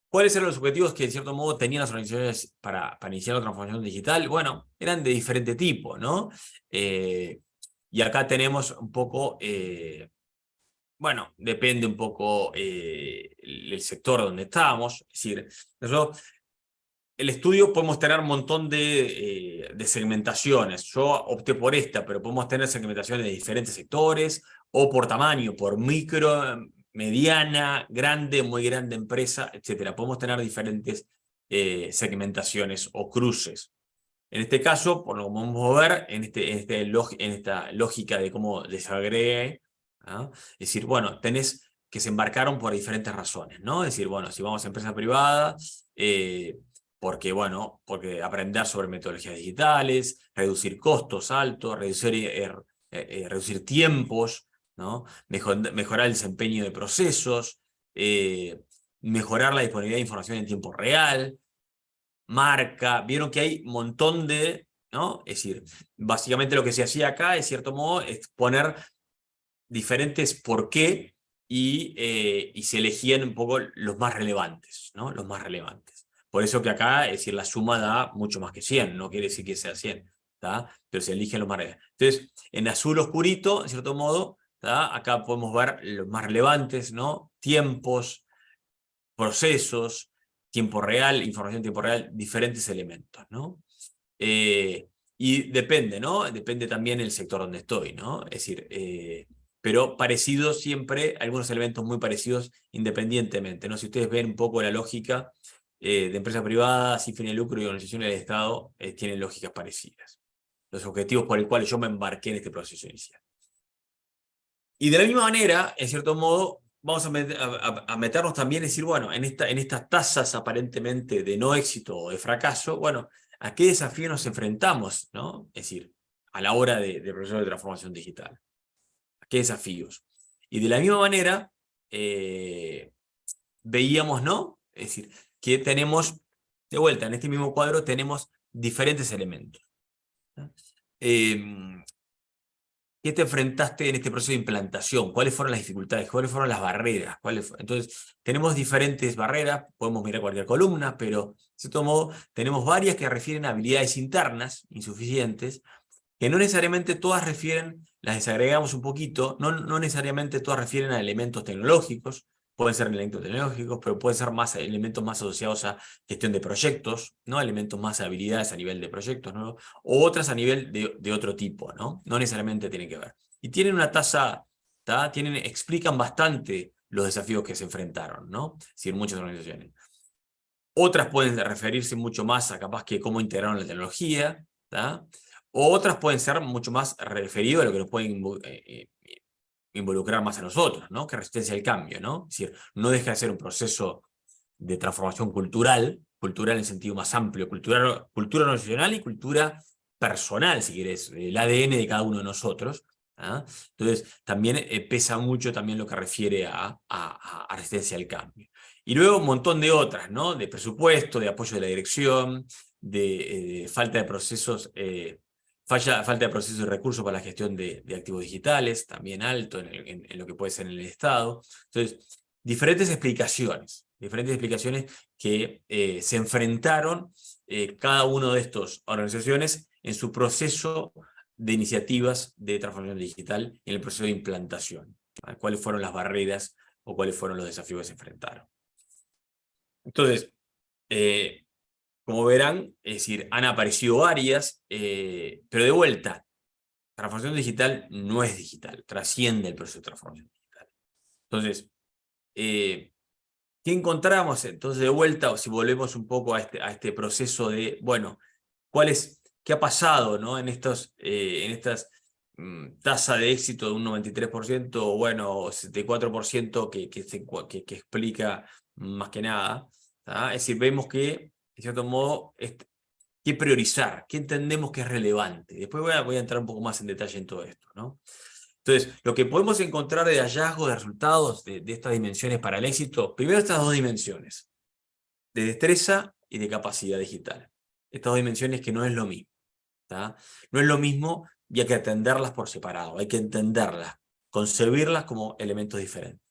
¿Cuáles eran los objetivos que, de cierto modo, tenían las organizaciones para iniciar la transformación digital? Bueno, eran de diferente tipo, ¿no? Y acá tenemos un poco, bueno, depende un poco el sector donde estamos. Es decir, nosotros, el estudio podemos tener un montón de segmentaciones. Yo opté por esta, pero podemos tener segmentaciones de diferentes sectores o por tamaño, por micro, mediana, grande, muy grande empresa, etcétera. Podemos tener diferentes segmentaciones o cruces. En este caso, por lo que vamos a ver, en esta lógica de cómo les agregué, ¿ah? Es decir, bueno, tenés que se embarcaron por diferentes razones, ¿no? Es decir, bueno, si vamos a empresa privada, porque, bueno, porque aprender sobre metodologías digitales, reducir costos altos, reducir tiempos, ¿no? Mejorar el desempeño de procesos, mejorar la disponibilidad de información en tiempo real, marca, vieron que hay un montón de, ¿no? Es decir, básicamente lo que se hacía acá, de cierto modo, es poner diferentes por qué y se elegían un poco los más relevantes, ¿no? Los más relevantes. Por eso que acá, es decir, la suma da mucho más que 100, no quiere decir que sea 100, ¿tá? Pero se eligen los más relevantes. Entonces, en azul oscurito, en cierto modo, ¿tá? Acá podemos ver los más relevantes, ¿no? Tiempos, procesos, tiempo real, información en tiempo real, diferentes elementos, ¿no? Y depende, ¿no? Depende también el sector donde estoy, ¿no? Es decir, pero parecidos siempre, algunos elementos muy parecidos independientemente, ¿no? Si ustedes ven un poco la lógica de empresas privadas, sin fin de lucro y organizaciones del Estado, tienen lógicas parecidas. Los objetivos por el cual yo me embarqué en este proceso inicial. Y de la misma manera, en cierto modo, vamos a meternos también, es decir, bueno, en estas tasas aparentemente de no éxito o de fracaso, bueno, ¿a qué desafío nos enfrentamos, ¿no? Es decir, a la hora del proceso de transformación digital. ¿A qué desafíos? Y de la misma manera, veíamos, ¿no? Es decir, que tenemos, de vuelta, en este mismo cuadro tenemos diferentes elementos, ¿no? ¿Qué te enfrentaste en este proceso de implantación? ¿Cuáles fueron las dificultades? ¿Cuáles fueron las barreras? Entonces, tenemos diferentes barreras, podemos mirar cualquier columna, pero de cierto modo tenemos varias que refieren a habilidades internas insuficientes, que no necesariamente todas refieren, las desagregamos un poquito, no necesariamente todas refieren a elementos tecnológicos, pueden ser elementos tecnológicos, pero pueden ser más elementos más asociados a gestión de proyectos, ¿no? Elementos más de habilidades a nivel de proyectos, ¿no? O otras a nivel de otro tipo, ¿no? No necesariamente tienen que ver. Y tienen una tasa, explican bastante los desafíos que se enfrentaron, ¿no? Es decir, muchas organizaciones. Otras pueden referirse mucho más a capaz que cómo integraron la tecnología, ¿tá? O otras pueden ser mucho más referidas a lo que nos pueden involucrar más a nosotros, ¿no? Que resistencia al cambio, ¿no? Es decir, no deja de ser un proceso de transformación cultural en el sentido más amplio, cultura organizacional y cultura personal, si querés, el ADN de cada uno de nosotros. ¿Ah? Entonces, también pesa mucho también lo que refiere a resistencia al cambio. Y luego un montón de otras, ¿no? De presupuesto, de apoyo de la dirección, de falta de procesos, falta de procesos y recursos para la gestión de activos digitales, también alto en lo que puede ser en el Estado. Entonces, diferentes explicaciones que se enfrentaron cada uno de estas organizaciones en su proceso de iniciativas de transformación digital en el proceso de implantación. ¿Cuáles fueron las barreras o cuáles fueron los desafíos que se enfrentaron? Entonces, como verán, es decir, han aparecido varias, pero de vuelta, transformación digital no es digital, trasciende el proceso de transformación digital. Entonces, ¿qué encontramos entonces de vuelta, o si volvemos un poco a este proceso de, bueno, qué ha pasado, ¿no? en estas tasa de éxito de un 93%, o bueno, 74% que explica más que nada, ¿tá? Es decir, vemos que, de cierto modo, qué priorizar, qué entendemos que es relevante. Después voy a entrar un poco más en detalle en todo esto, ¿no? Entonces, lo que podemos encontrar de hallazgos, de resultados de estas dimensiones para el éxito, primero estas dos dimensiones, de destreza y de capacidad digital. Estas dos dimensiones que no es lo mismo, ¿tá? No es lo mismo y hay que atenderlas por separado, hay que entenderlas, concebirlas como elementos diferentes.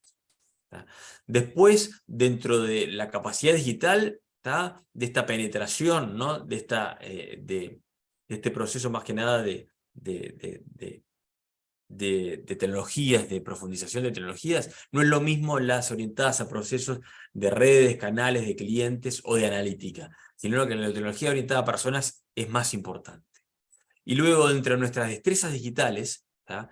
¿tá? Después, dentro de la capacidad digital, ¿tá? De esta penetración, ¿no? De este proceso más que nada de tecnologías, de profundización de tecnologías, no es lo mismo las orientadas a procesos de redes, canales, de clientes o de analítica, sino que la tecnología orientada a personas es más importante. Y luego, entre nuestras destrezas digitales, ¿tá?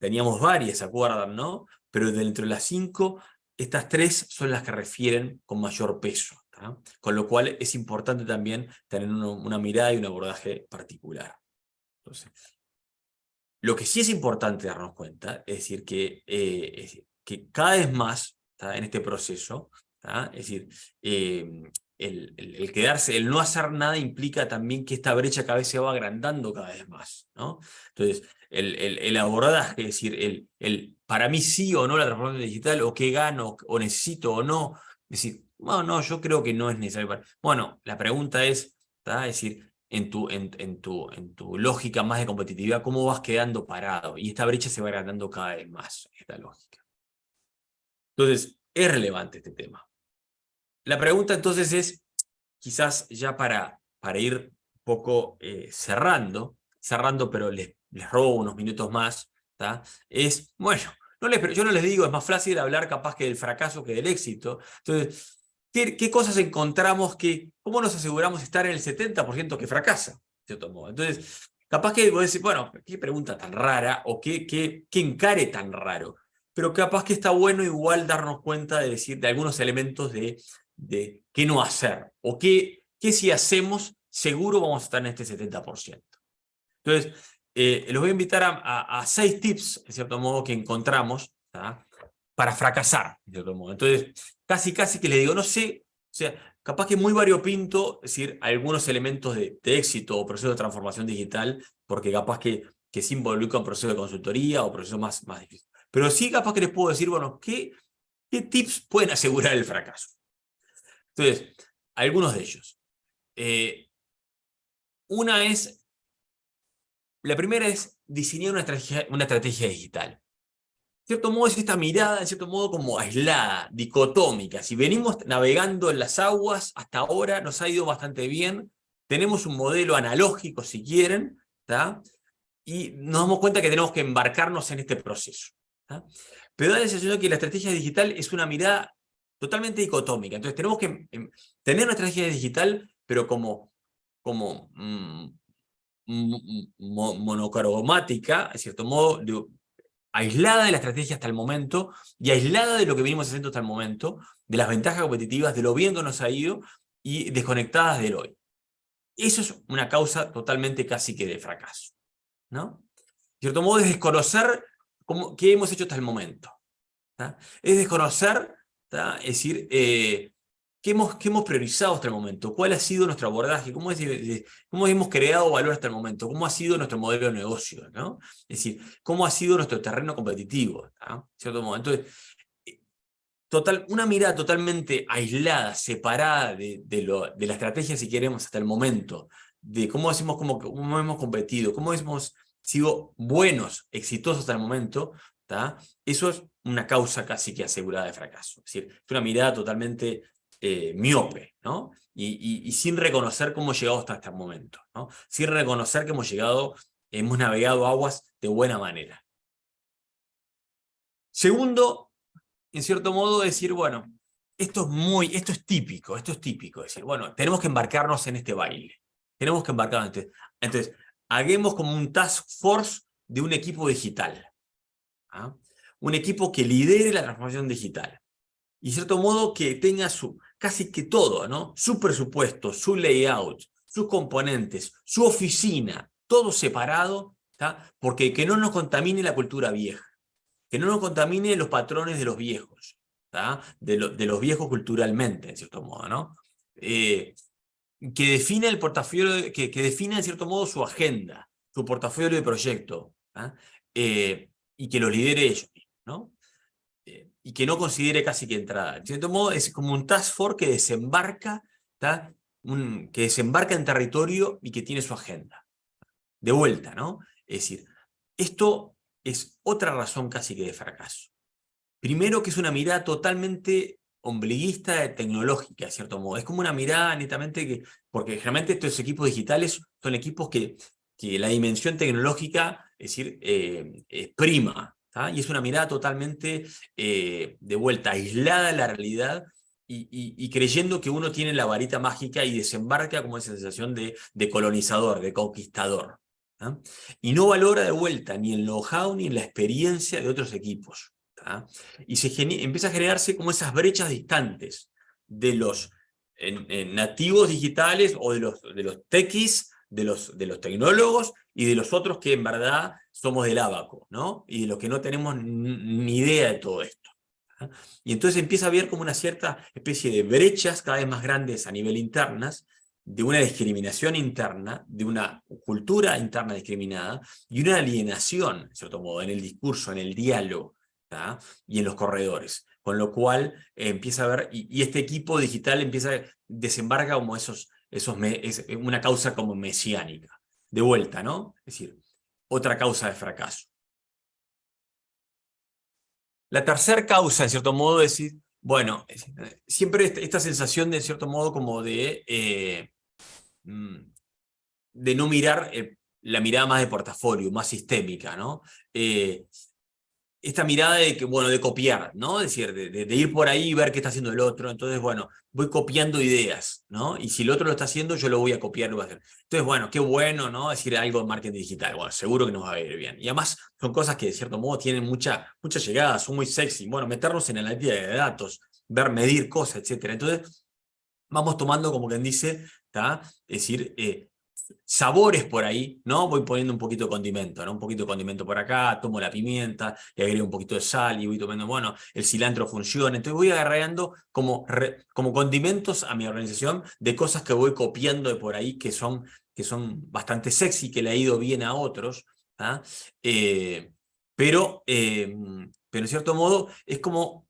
Teníamos varias, ¿se acuerdan, no? Pero dentro de las 5, estas 3 son las que refieren con mayor peso, ¿tá? Con lo cual es importante también tener una mirada y un abordaje particular. Entonces, lo que sí es importante darnos cuenta es decir que cada vez más, ¿tá? En este proceso, ¿tá? Es decir, el quedarse, el no hacer nada implica también que esta brecha cada vez se va agrandando cada vez más, ¿no? Entonces, el abordaje, es decir, para mí sí o no la transformación digital, o qué gano, o necesito o no, es decir, no, yo creo que no es necesario. Bueno, la pregunta es, ¿tá? Es decir, en tu lógica más de competitividad, cómo vas quedando parado. Y esta brecha se va agrandando cada vez más, esta lógica. Entonces, es relevante este tema. La pregunta entonces es, quizás ya para ir un poco cerrando, pero les robo unos minutos más, ¿tá? Es, bueno, yo no les digo, es más fácil hablar capaz que del fracaso que del éxito. Entonces, ¿qué cosas encontramos cómo nos aseguramos estar en el 70% que fracasa, de cierto modo? Entonces, capaz que vos decís, bueno, qué pregunta tan rara, o qué encare tan raro, pero capaz que está bueno igual darnos cuenta de decir de algunos elementos de qué no hacer, o qué si hacemos, seguro vamos a estar en este 70%. Entonces, los voy a invitar a 6 tips, en cierto modo, que encontramos, ¿tá? Para fracasar, de cierto modo. Entonces, casi que les digo, no sé, o sea, capaz que es muy variopinto, es decir, algunos elementos de éxito o proceso de transformación digital, porque capaz que se involucra un proceso de consultoría o proceso más difícil. Pero sí capaz que les puedo decir, bueno, ¿qué tips pueden asegurar el fracaso? Entonces, algunos de ellos. La primera es diseñar una estrategia digital. En cierto modo es esta mirada, en cierto modo como aislada, dicotómica. Si venimos navegando en las aguas, hasta ahora nos ha ido bastante bien, tenemos un modelo analógico si quieren, ¿tá? Y nos damos cuenta que tenemos que embarcarnos en este proceso, ¿tá? Pero da la sensación de que la estrategia digital es una mirada totalmente dicotómica. Entonces tenemos que tener una estrategia digital, pero como monocromática, en cierto modo, aislada de la estrategia hasta el momento y aislada de lo que venimos haciendo hasta el momento, de las ventajas competitivas, de lo bien que nos ha ido y desconectadas del hoy. Eso es una causa totalmente casi que de fracaso, ¿no? De cierto modo es desconocer qué hemos hecho hasta el momento, ¿tá? Es desconocer, ¿tá? Es decir, ¿qué hemos priorizado hasta el momento? ¿Cuál ha sido nuestro abordaje? ¿Cómo hemos creado valor hasta el momento? ¿Cómo ha sido nuestro modelo de negocio, ¿no? Es decir, ¿cómo ha sido nuestro terreno competitivo, ¿tá? ¿Cierto modo? Entonces, una mirada totalmente aislada, separada de la estrategia, si queremos, hasta el momento, de cómo hemos competido, cómo hemos sido buenos, exitosos hasta el momento, ¿tá? Eso es una causa casi que asegurada de fracaso. Es decir, es una mirada totalmente miope, ¿no? Y sin reconocer cómo hemos llegado hasta este momento, ¿no? Sin reconocer que hemos navegado aguas de buena manera. Segundo, en cierto modo, decir, bueno, esto es típico, decir, bueno, tenemos que embarcarnos en este baile, tenemos que embarcarnos en este. Entonces, hagamos como un task force de un equipo digital, ¿ah? Un equipo que lidere la transformación digital, y en cierto modo que tenga casi que todo, ¿no? Su presupuesto, su layout, sus componentes, su oficina, todo separado, ¿tá? Porque que no nos contamine la cultura vieja, que no nos contamine los patrones de los viejos, ¿tá? De los viejos culturalmente, en cierto modo, ¿no? Que defina el portafolio, que defina en cierto modo su agenda, su portafolio de proyecto, ¿tá? Y que lo lidere ellos, ¿no? Y que no considere casi que entrada. En cierto modo es como un task force que desembarca, ¿tá? Que desembarca en territorio y que tiene su agenda. De vuelta, ¿no? Es decir, esto es otra razón casi que de fracaso. Primero que es una mirada totalmente ombliguista, tecnológica, de cierto modo. Es como una mirada netamente que, porque generalmente estos equipos digitales son equipos que la dimensión tecnológica, es decir, prima, ¿tá? Y es una mirada totalmente de vuelta, aislada de la realidad y creyendo que uno tiene la varita mágica y desembarca como esa sensación de colonizador, de conquistador. ¿Tá? Y no valora de vuelta ni el know-how ni la experiencia de otros equipos. ¿Tá? Y empieza a generarse como esas brechas distantes de los nativos digitales o de los techies, de los tecnólogos y de los otros que en verdad somos del ábaco, ¿no? Y de los que no tenemos ni idea de todo esto. ¿tá? Y entonces empieza a haber como una cierta especie de brechas cada vez más grandes a nivel internas, de una discriminación interna, de una cultura interna discriminada y una alienación, de cierto modo, en el discurso, en el diálogo, ¿tá? Y en los corredores. Con lo cual empieza a ver, y este equipo digital desembarca como una causa como mesiánica. De vuelta, ¿no? Es decir, otra causa de fracaso. La tercera causa, de cierto modo, es decir, bueno, siempre esta sensación de cierto modo como de no mirar la mirada más de portafolio, más sistémica, ¿no? Esta mirada de que, bueno, de copiar, ¿no? Es decir, de ir por ahí y ver qué está haciendo el otro. Entonces, bueno, voy copiando ideas, ¿no? Y si el otro lo está haciendo, yo lo voy a copiar, lo voy a hacer. Entonces, bueno, qué bueno, ¿no? Decir algo de marketing digital. Bueno, seguro que nos va a ir bien. Y además son cosas que, de cierto modo, tienen mucha llegada, son muy sexy. Bueno, meternos en analítica de datos, ver, medir cosas, etcétera. Entonces, vamos tomando, como quien dice, ¿tá? Es decir, sabores por ahí, ¿no? Voy poniendo un poquito de condimento, ¿no? Un poquito de condimento por acá, tomo la pimienta, le agrego un poquito de sal y voy tomando, bueno, el cilantro funciona, entonces voy agarrando como condimentos a mi organización de cosas que voy copiando de por ahí que son bastante sexy, que le ha ido bien a otros, ¿tá? Pero en cierto modo es como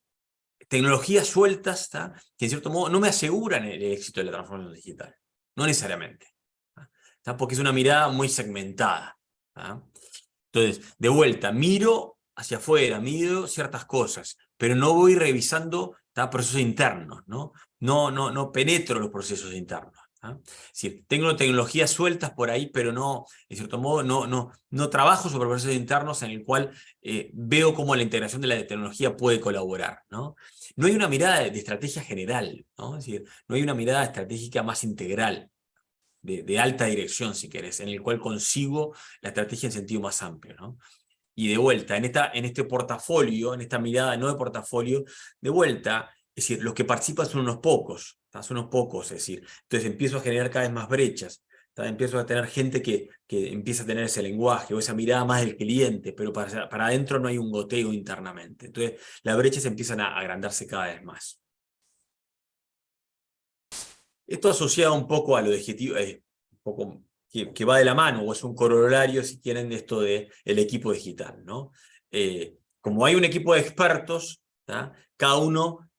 tecnologías sueltas, ¿tá? Que en cierto modo no me aseguran el éxito de la transformación digital, no necesariamente. ¿tá? Porque es una mirada muy segmentada. ¿tá? Entonces, de vuelta, miro hacia afuera, miro ciertas cosas, pero no voy revisando ¿tá? Procesos internos, ¿no? No penetro los procesos internos. ¿tá? Es decir, tengo tecnologías sueltas por ahí, pero no, en cierto modo, no trabajo sobre procesos internos en el cual veo cómo la integración de la tecnología puede colaborar. No hay una mirada de estrategia general, ¿no? Es decir, no hay una mirada estratégica más integral de alta dirección, si querés, en el cual consigo la estrategia en sentido más amplio, ¿no? Y de vuelta, en este portafolio, en esta mirada no de portafolio, de vuelta, es decir, los que participan son unos pocos, ¿tá? Son unos pocos, es decir, entonces empiezo a generar cada vez más brechas, ¿tá? Empiezo a tener gente que empieza a tener ese lenguaje o esa mirada más del cliente, pero para adentro no hay un goteo internamente. Entonces, las brechas empiezan a agrandarse cada vez más. Esto asociado un poco a lo de objetivo, un poco que va de la mano, o es un corolario, si quieren, de esto del equipo digital, ¿no? Como hay un equipo de expertos, ¿tá? Cada uno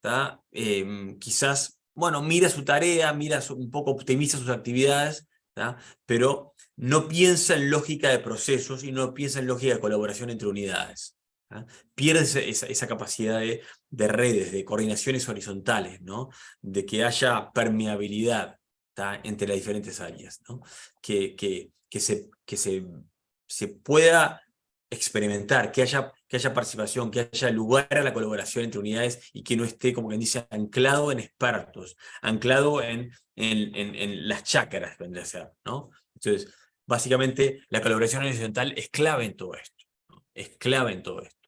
quizás, bueno, mira su tarea, un poco optimiza sus actividades, ¿tá? Pero no piensa en lógica de procesos y no piensa en lógica de colaboración entre unidades. ¿tá? Pierde esa capacidad de redes, de coordinaciones horizontales, ¿no? De que haya permeabilidad ¿tá? Entre las diferentes áreas, ¿no? que se pueda experimentar, que haya participación, que haya lugar a la colaboración entre unidades y que no esté, como quien dice, anclado en expertos, anclado en las chácaras, vendría a ser, ¿no? Entonces, básicamente, la colaboración horizontal es clave en todo esto, ¿no? Es clave en todo esto.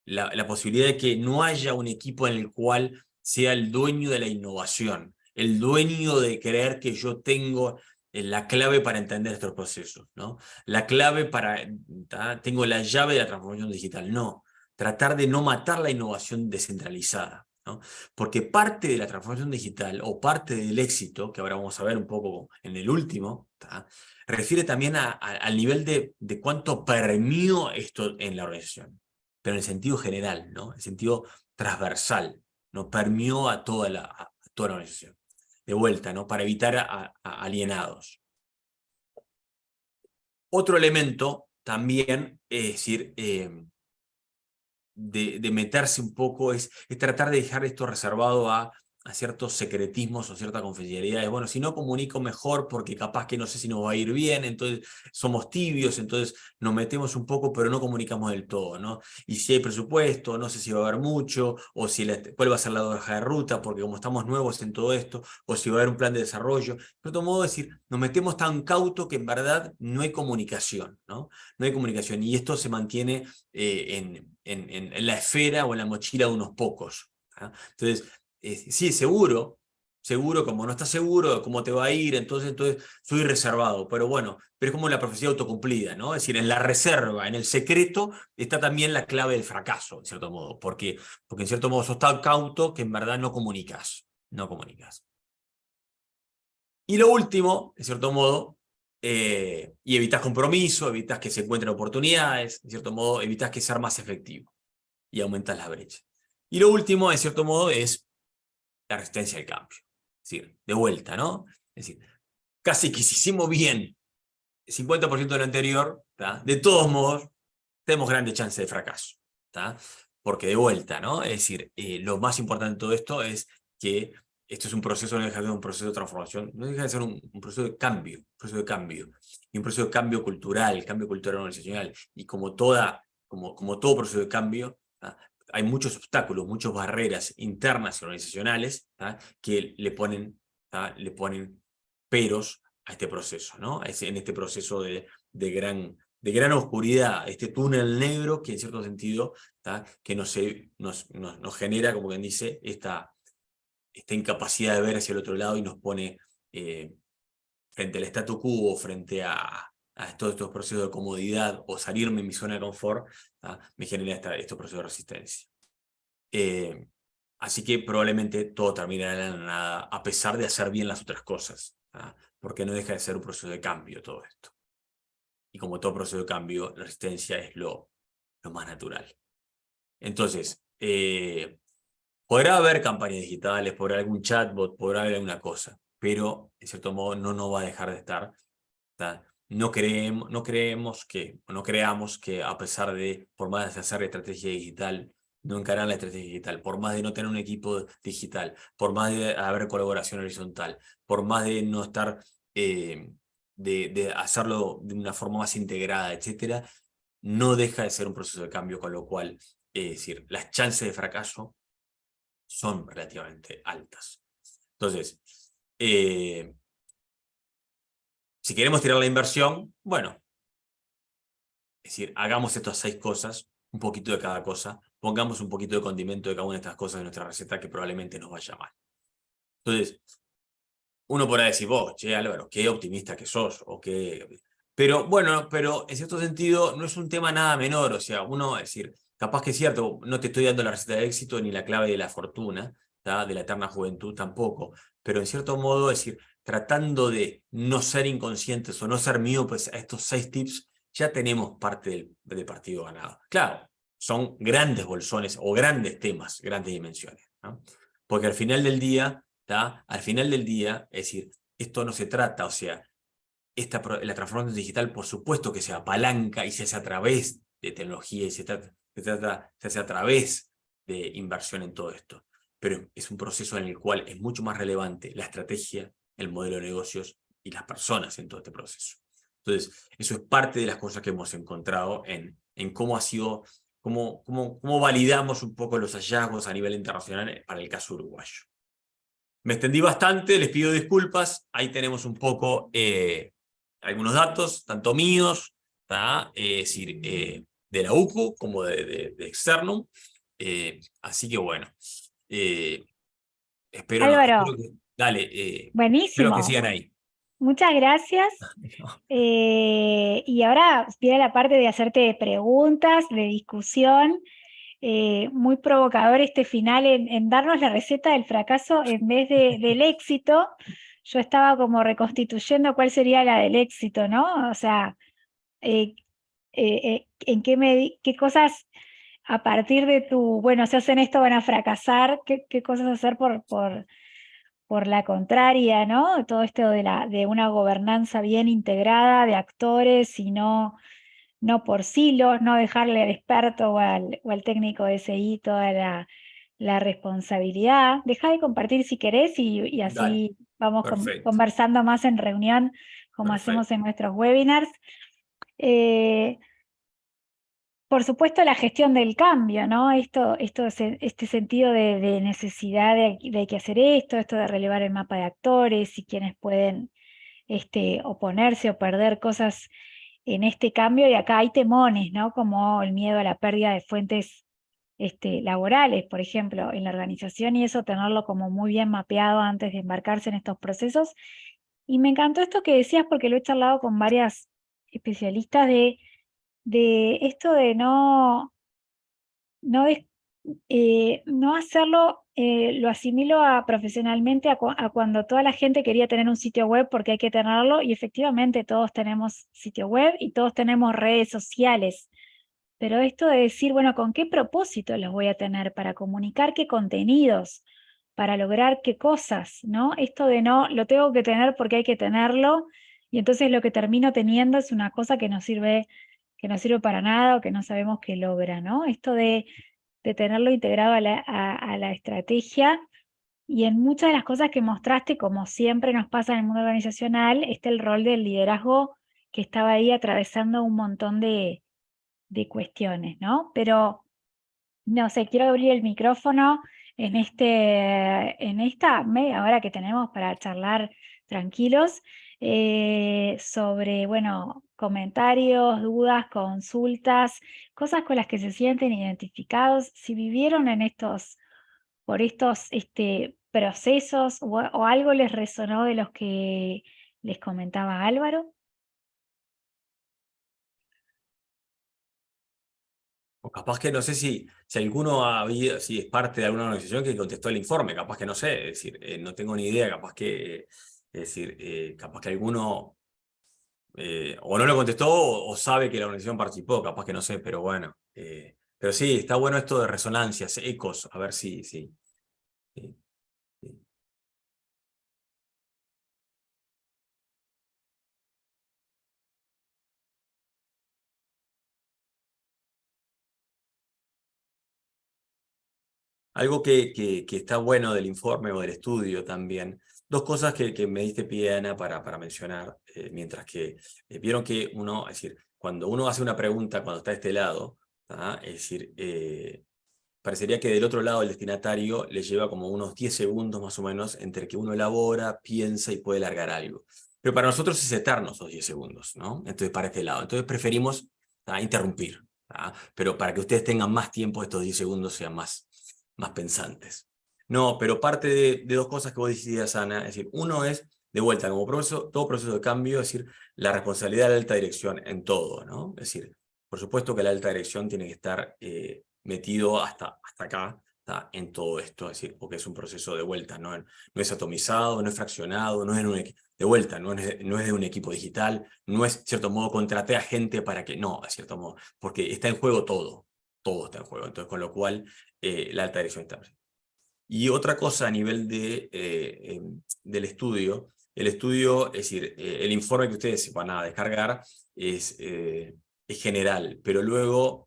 La posibilidad de que no haya un equipo en el cual sea el dueño de la innovación, el dueño de creer que yo tengo la clave para entender estos procesos, ¿no? La clave tengo la llave de la transformación digital. No, tratar de no matar la innovación descentralizada, ¿no? Porque parte de la transformación digital o parte del éxito, que ahora vamos a ver un poco en el último, ¿tá? Refiere también al nivel de cuánto permeó esto en la organización, pero en el sentido general, ¿no? En el sentido transversal, ¿no? Permeó a toda la organización. De vuelta, ¿no? Para evitar a alienados. Otro elemento también es decir, de meterse un poco, es tratar de dejar esto reservado a ciertos secretismos o ciertas confidencialidades. Bueno, si no comunico mejor porque capaz que no sé si nos va a ir bien, entonces somos tibios, entonces nos metemos un poco pero no comunicamos del todo, ¿no? Y si hay presupuesto, no sé si va a haber mucho, o si cuál va a ser la hoja de ruta, porque como estamos nuevos en todo esto, o si va a haber un plan de desarrollo. De otro modo, decir, nos metemos tan cauto que en verdad no hay comunicación, ¿no? No hay comunicación, y esto se mantiene en la esfera o en la mochila de unos pocos. ¿Ah? Entonces, sí, seguro, como no estás seguro de cómo te va a ir, entonces soy reservado, pero bueno, pero es como la profecía autocumplida, ¿no? Es decir, en la reserva, en el secreto, está también la clave del fracaso, en cierto modo, porque en cierto modo sos tan cauto que en verdad no comunicas, no comunicas. Y lo último, en cierto modo, y evitas compromiso, evitas que se encuentren oportunidades, en cierto modo, evitas que sea más efectivo y aumentas la brecha. Y lo último, en cierto modo, es la resistencia al cambio. Es decir, de vuelta, ¿no? Es decir, casi que si hicimos bien el 50% de lo anterior, ¿tá? De todos modos, tenemos grandes chances de fracaso, ¿tá? Porque de vuelta, ¿no? Es decir, lo más importante de todo esto es que esto es un proceso, no deja de ser un proceso de transformación, no deja de ser un proceso de cambio, un proceso de cambio, y un proceso de cambio cultural organizacional, y como todo proceso de cambio, ¿tá? Hay muchos obstáculos, muchas barreras internas y organizacionales, ¿tá? Que le ponen peros a este proceso, ¿no? En este proceso de gran oscuridad, este túnel negro que en cierto sentido, ¿tá? Que nos genera, como quien dice, esta incapacidad de ver hacia el otro lado y nos pone frente al statu quo, frente a todos estos procesos de comodidad o salirme de mi zona de confort, ¿tá? Me genera estos procesos de resistencia. Así que probablemente todo terminará en la nada, a pesar de hacer bien las otras cosas, ¿tá? Porque no deja de ser un proceso de cambio todo esto. Y como todo proceso de cambio, la resistencia es lo más natural. Entonces, podrá haber campañas digitales, podrá haber algún chatbot, podrá haber alguna cosa, pero en cierto modo no va a dejar de estar. ¿Tá? No creamos que a pesar de, por más de hacer estrategia digital, no encarar la estrategia digital, por más de no tener un equipo digital, por más de haber colaboración horizontal, por más de no estar, de hacerlo de una forma más integrada, etcétera, no deja de ser un proceso de cambio, con lo cual, es decir, las chances de fracaso son relativamente altas. Entonces, si queremos tirar la inversión, bueno, es decir, hagamos estas 6 cosas, un poquito de cada cosa, pongamos un poquito de condimento de cada una de estas cosas en nuestra receta que probablemente nos vaya mal. Entonces, uno podrá decir, vos, che, Álvaro, qué optimista que sos, o qué... Pero bueno, pero en cierto sentido no es un tema nada menor, o sea, uno, es decir, capaz que es cierto, no te estoy dando la receta de éxito ni la clave de la fortuna, ¿tá? De la eterna juventud tampoco, pero en cierto modo, es decir, tratando de no ser inconscientes o no ser míopes a estos 6 tips, ya tenemos parte del partido ganado. Claro, son grandes bolsones o grandes temas, grandes dimensiones, ¿no? Porque al final del día, ¿tá? Al final del día, es decir, esto no se trata, o sea, la transformación digital, por supuesto que se apalanca y se hace a través de tecnología y se hace a través de inversión en todo esto. Pero es un proceso en el cual es mucho más relevante la estrategia, el modelo de negocios y las personas en todo este proceso. Entonces, eso es parte de las cosas que hemos encontrado en cómo ha sido, cómo validamos un poco los hallazgos a nivel internacional para el caso uruguayo. Me extendí bastante, les pido disculpas. Ahí tenemos un poco algunos datos, tanto míos, es decir, de la UCU como de Externum. Así que bueno, espero Álvaro, que, dale, espero que buenísimo. sigan ahí. Muchas gracias. Y ahora viene la parte de hacerte preguntas, de discusión. Muy provocador este final en darnos la receta del fracaso en vez del éxito. Yo estaba como reconstituyendo cuál sería la del éxito, ¿no? O sea, en qué cosas a partir de bueno, si hacen esto van a fracasar, qué cosas hacer por la contraria, ¿no? Todo esto de una gobernanza bien integrada de actores y no no por silos, no dejarle al experto o al técnico de SI toda la responsabilidad. Deja de compartir si querés y Dale, así vamos perfecto, conversando más en reunión como hacemos perfecto. en nuestros webinars. Eh, por supuesto, la gestión del cambio, ¿no? Este sentido de necesidad de hay que hacer esto de relevar el mapa de actores y quienes pueden oponerse o perder cosas en este cambio. Y acá hay temones, ¿no? Como el miedo a la pérdida de fuentes laborales, por ejemplo, en la organización, y eso tenerlo como muy bien mapeado antes de embarcarse en estos procesos. Y me encantó esto que decías porque lo he charlado con varias especialistas de esto de no, no hacerlo, lo asimilo profesionalmente a cuando toda la gente quería tener un sitio web porque hay que tenerlo, y efectivamente todos tenemos sitio web y todos tenemos redes sociales, pero esto de decir, bueno, ¿con qué propósito los voy a tener? ¿Para comunicar qué contenidos? ¿Para lograr qué cosas? ¿No? Esto de no, lo tengo que tener porque hay que tenerlo, y entonces lo que termino teniendo es una cosa que no sirve para nada o que no sabemos qué logra, ¿no? Esto de tenerlo integrado a la estrategia. Y en muchas de las cosas que mostraste, como siempre nos pasa en el mundo organizacional, está el rol del liderazgo que estaba ahí atravesando un montón de cuestiones, ¿no? Pero, no sé, quiero abrir el micrófono en esta media hora que tenemos para charlar tranquilos, sobre, bueno, comentarios, dudas, consultas, cosas con las que se sienten identificados, si vivieron por estos procesos o algo les resonó de los que les comentaba Álvaro. O capaz que no sé si alguno había, si es parte de alguna organización que contestó el informe, capaz que no sé, es decir, no tengo ni idea, capaz que, es decir, capaz que alguno o no lo contestó o sabe que la organización participó, capaz que no sé, pero bueno. Pero sí, está bueno esto de resonancias, ecos, a ver si. Sí. Algo que está bueno del informe o del estudio también. Dos cosas que me diste pie, Ana, para mencionar, mientras que vieron que uno, es decir, cuando uno hace una pregunta cuando está de este lado, ¿tá? Es decir, parecería que del otro lado el destinatario le lleva como unos 10 segundos más o menos entre que uno elabora, piensa y puede largar algo. Pero para nosotros es eterno esos 10 segundos, ¿no? Entonces, para este lado. Entonces preferimos interrumpir, ¿tá? Pero para que ustedes tengan más tiempo, estos 10 segundos sean más pensantes. No, pero parte de dos cosas que vos decías, Ana, es decir, uno es, de vuelta, como todo proceso de cambio, es decir, la responsabilidad de la alta dirección en todo, ¿no? Es decir, por supuesto que la alta dirección tiene que estar metido hasta acá, ¿tá? En todo esto, es decir, porque es un proceso de vuelta, no es atomizado, no es fraccionado, no es de vuelta, no es de un equipo digital, no es, de cierto modo, contraté a gente para que, no, de cierto modo, porque está en juego todo está en juego, entonces con lo cual la alta dirección está presente. Y otra cosa a nivel del estudio, el estudio, es decir, el informe que ustedes van a descargar es general, pero luego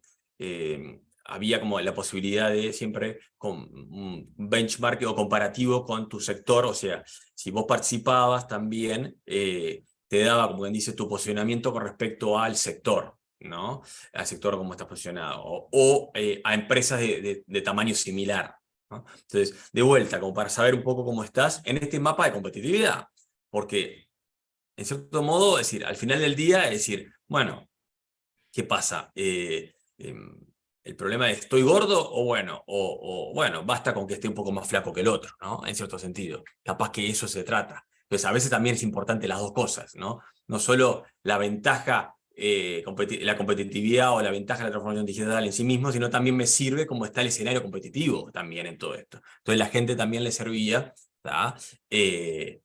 había como la posibilidad de siempre con un benchmark o comparativo con tu sector, o sea, si vos participabas también, te daba, como quien dice, tu posicionamiento con respecto al sector, ¿no? Al sector como estás posicionado, o a empresas de tamaño similar, ¿no? Entonces, de vuelta, como para saber un poco cómo estás en este mapa de competitividad, porque en cierto modo, es decir, al final del día, es decir, bueno, ¿qué pasa? El problema es, ¿estoy gordo o bueno? O bueno, basta con que esté un poco más flaco que el otro, ¿no? En cierto sentido. Capaz que eso se trata. Entonces, a veces también es importante las dos cosas, ¿no? No solo la ventaja, la competitividad o la ventaja de la transformación digital en sí mismo, sino también me sirve como está el escenario competitivo también en todo esto. Entonces, la gente también le servía, ¿tá? Eh,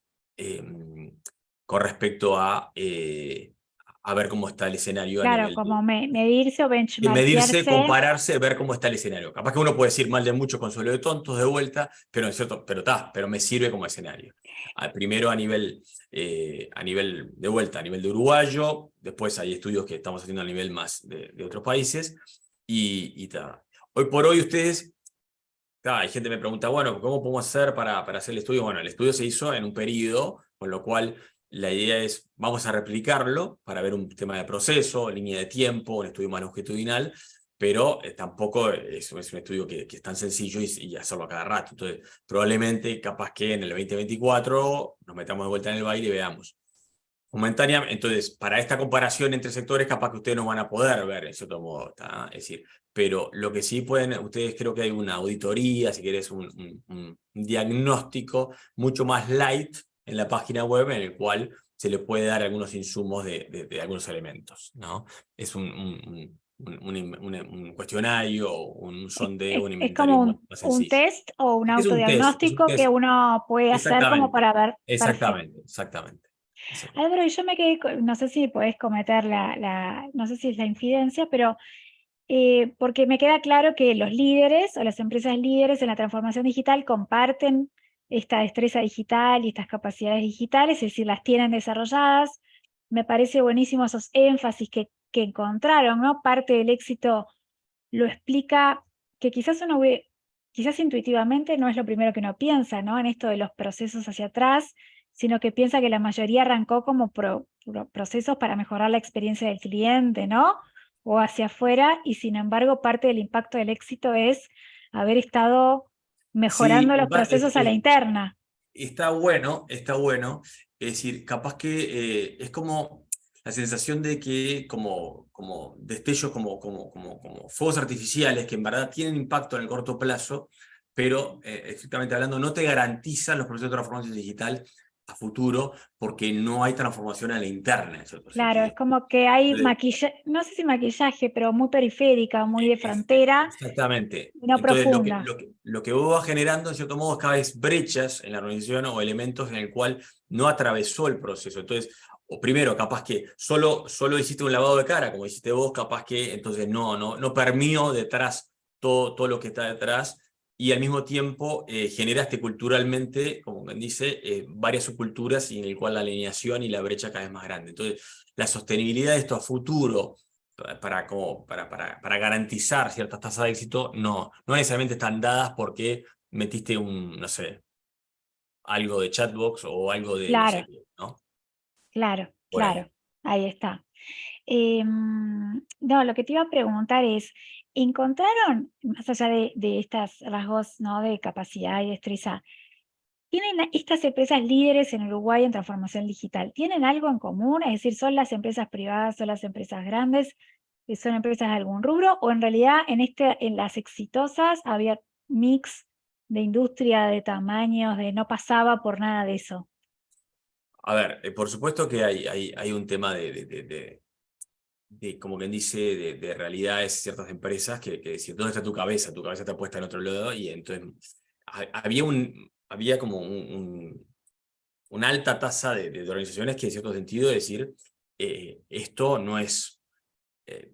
con respecto a ver cómo está el escenario a Claro, nivel como medirse o de medirse, benchmarkearse. compararse, ver cómo está el escenario. Capaz que uno puede decir mal de mucho consuelo de tontos de vuelta, pero es cierto, pero me sirve como escenario. Primero a nivel de vuelta, a nivel de uruguayo, después hay estudios que estamos haciendo a nivel más de otros países, y ta. Hoy por hoy ustedes, hay gente que me pregunta, bueno, ¿cómo podemos hacer para hacer el estudio? Bueno, el estudio se hizo en un periodo, con lo cual la idea es, vamos a replicarlo para ver un tema de proceso, línea de tiempo, un estudio más longitudinal, pero tampoco es un estudio que es tan sencillo y hacerlo a cada rato. Entonces, probablemente, capaz que en el 2024 nos metamos de vuelta en el baile y veamos. Momentáneamente, entonces, para esta comparación entre sectores, capaz que ustedes no van a poder ver, en cierto modo, ¿tá? Es decir, pero lo que sí pueden, ustedes creo que hay una auditoría, si querés, un diagnóstico mucho más light en la página web en el cual se le puede dar algunos insumos de algunos elementos, ¿no? Es un cuestionario, un sondeo, un Es inventario como más un sencillo. test o un Es un autodiagnóstico que test, uno puede hacer como exactamente, para ver. Perfecto. exactamente, exactamente. Exactamente. Álvaro, y yo me quedé, no sé si podés cometer no sé si es la infidencia, pero porque me queda claro que los líderes o las empresas líderes en la transformación digital comparten esta destreza digital y estas capacidades digitales, es decir, las tienen desarrolladas. Me parece buenísimo esos énfasis que encontraron, ¿no? Parte del éxito lo explica, que quizás intuitivamente no es lo primero que uno piensa, ¿no? En esto de los procesos hacia atrás, sino que piensa que la mayoría arrancó como procesos para mejorar la experiencia del cliente, ¿no? O hacia afuera, y sin embargo parte del impacto del éxito es haber estado Sí, mejorando los procesos a la interna. está bueno, está bueno. Es decir, capaz que es como la sensación de que como destellos, como fuegos artificiales que en verdad tienen impacto en el corto plazo, pero estrictamente hablando no te garantizan los procesos de transformación digital a futuro porque no hay transformación a la interna en cierto Claro, es sentido. como que hay Entonces, maquillaje, no sé si maquillaje, pero muy periférica, muy de frontera exactamente. y no Entonces, profunda. lo que vos vas generando, en cierto modo, es cada vez brechas en la organización o elementos en el cual no atravesó el proceso. Entonces, o primero, capaz que solo hiciste un lavado de cara, como hiciste vos, capaz que entonces no permeó detrás todo lo que está detrás, y al mismo tiempo generaste culturalmente, como quien dice, varias subculturas y en el cual la alineación y la brecha cada vez más grande. Entonces, la sostenibilidad de esto a futuro para garantizar ciertas tasas de éxito, no necesariamente están dadas porque metiste no sé, algo de chatbox o algo de no sé Claro, qué, ¿no? claro, Por ahí. claro. Ahí está. No, lo que te iba a preguntar es, ¿encontraron, más allá de estos rasgos, ¿no? De capacidad y destreza, ¿tienen estas empresas líderes en Uruguay en transformación digital? ¿Tienen algo en común? Es decir, ¿son las empresas privadas, son las empresas grandes, son empresas de algún rubro? ¿O en realidad en las exitosas había mix de industria, de tamaños, de no pasaba por nada de eso? A ver, por supuesto que hay un tema como quien dice, de realidades ciertas empresas que decir, ¿dónde está tu cabeza? Tu cabeza está puesta en otro lado y entonces había como una alta tasa de organizaciones que en cierto sentido decir, esto no es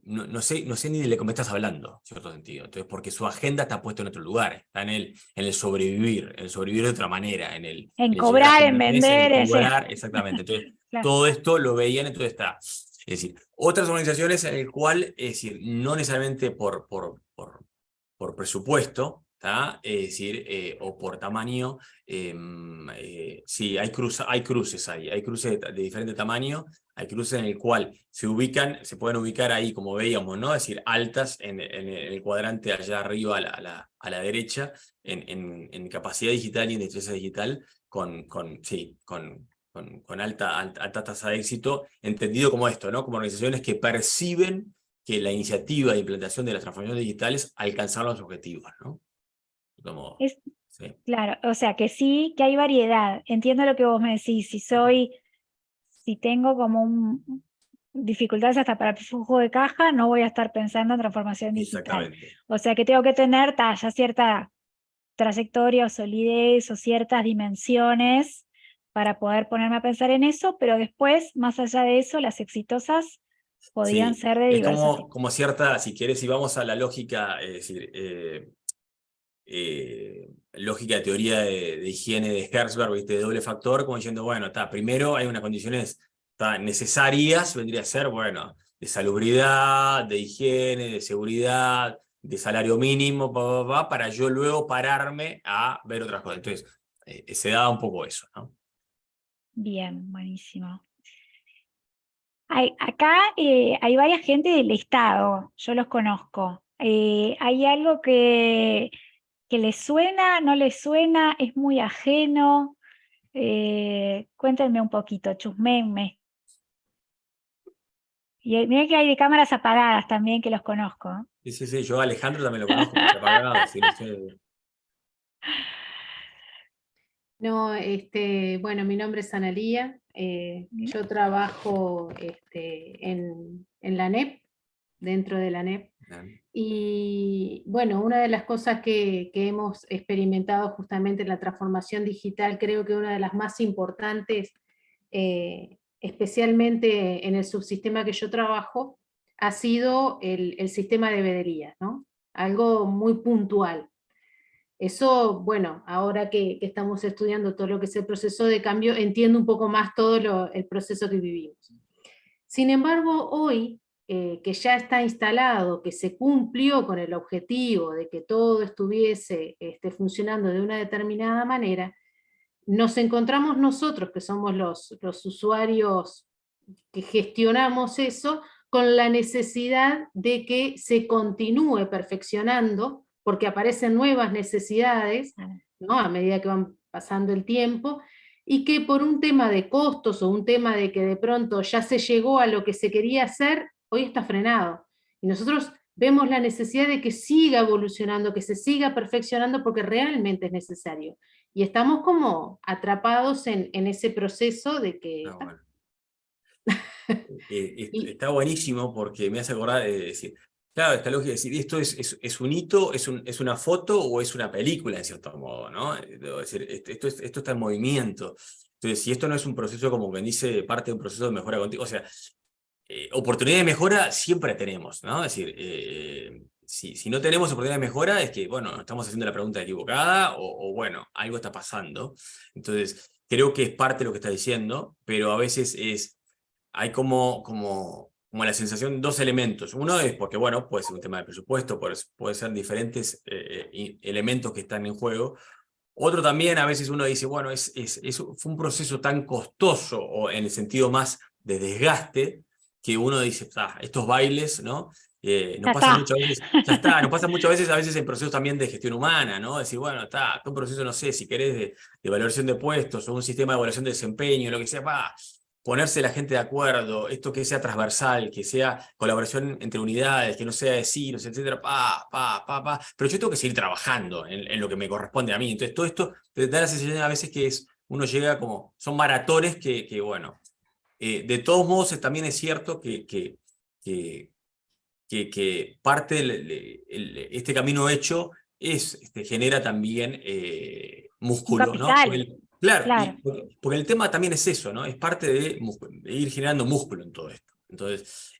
no sé ni de cómo estás hablando, en cierto sentido. Entonces, porque su agenda está puesta en otro lugar, está en el sobrevivir de otra manera, En en el llegar a cobrar, fin en de mes, en vender, el en... sí. cobrar, exactamente. Entonces, Claro. todo esto lo veían, entonces está. Es decir, otras organizaciones en el cual, es decir, no necesariamente por presupuesto, ¿tá? Es decir, o por tamaño, sí, hay cruces ahí, hay cruces de diferente tamaño, hay cruces en el cual se pueden ubicar ahí, como veíamos, ¿no? Es decir, altas en el cuadrante allá arriba a la derecha, en capacidad digital y en destreza digital, con alta tasa de éxito, entendido como esto, ¿no? Como organizaciones que perciben que la iniciativa de implantación de las transformaciones digitales alcanzaron los objetivos, ¿no? Como, Es, sí, claro, o sea que sí, que hay variedad. Entiendo lo que vos me decís. Si tengo como dificultades hasta para el flujo de caja, no voy a estar pensando en transformación digital. exactamente. O sea que tengo que tener ya cierta trayectoria o solidez o ciertas dimensiones para poder ponerme a pensar en eso, pero después, más allá de eso, las exitosas podían Sí, ser de es diversos tipos. como cierta, si quieres, si vamos a la lógica, es decir, lógica de teoría de higiene de Herzberg, ¿viste? De doble factor, como diciendo, bueno, está, primero hay unas condiciones necesarias, vendría a ser, bueno, de salubridad, de higiene, de seguridad, de salario mínimo, para yo luego pararme a ver otras cosas. Entonces, se da un poco eso, ¿no? Bien, buenísimo. Acá hay varias gente del Estado, yo los conozco. ¿Hay algo que les suena, no les suena, es muy ajeno? Cuéntenme un poquito, chusmenme. Y miren que hay de cámaras apagadas también que los conozco. Sí, sí, sí, yo a Alejandro también lo conozco, porque apagado, sí, no sé. No, bueno, mi nombre es Analía, Bien. yo trabajo en la NEP, dentro de la NEP, y bueno, una de las cosas que hemos experimentado justamente en la transformación digital, creo que una de las más importantes, especialmente en el subsistema que yo trabajo, ha sido el sistema de veedurías, ¿no? Algo muy puntual. Eso, bueno, ahora que estamos estudiando todo lo que es el proceso de cambio, entiendo un poco más todo el proceso que vivimos. Sin embargo, hoy, que ya está instalado, que se cumplió con el objetivo de que todo estuviese funcionando de una determinada manera, nos encontramos nosotros, que somos los usuarios que gestionamos eso, con la necesidad de que se continúe perfeccionando, porque aparecen nuevas necesidades, ¿no? A medida que van pasando el tiempo, y que por un tema de costos o un tema de que de pronto ya se llegó a lo que se quería hacer, hoy está frenado. Y nosotros vemos la necesidad de que siga evolucionando, que se siga perfeccionando, porque realmente es necesario. Y estamos como atrapados en ese proceso de que... Bueno. Y, Está buenísimo porque me hace acordar de decir, claro, esta lógica de decir, ¿esto es un hito, es una foto o es una película en cierto modo, ¿no? Es decir, esto está en movimiento. Entonces, si esto no es un proceso, como quien dice, parte de un proceso de mejora continua, o sea, oportunidad de mejora siempre tenemos, ¿no? Es decir, si no tenemos oportunidad de mejora, es que, bueno, estamos haciendo la pregunta equivocada o bueno, algo está pasando. Entonces, creo que es parte de lo que está diciendo, pero a veces hay como la sensación, dos elementos. Uno es porque, bueno, puede ser un tema de presupuesto, puede ser diferentes elementos que están en juego. Otro también, a veces uno dice, bueno, fue un proceso tan costoso, o en el sentido más de desgaste, que uno dice, estos bailes, ¿no? Ya Nos pasa está. muchas veces, ya está, nos pasa muchas veces, a veces en procesos también de gestión humana, ¿no? Decir, bueno, está, un proceso, no sé, si querés, de valoración de puestos, o un sistema de evaluación de desempeño, lo que sea, ponerse la gente de acuerdo, esto que sea transversal, que sea colaboración entre unidades, que no sea de silos, etcétera, pero yo tengo que seguir trabajando en lo que me corresponde a mí. Entonces, todo esto te da la sensación a veces que uno llega como, son maratones que bueno, de todos modos también es cierto que, parte este camino hecho genera también Un músculo, ¿no? capital, Claro, claro. porque el tema también es eso, ¿no? Es parte de ir generando músculo en todo esto. Entonces,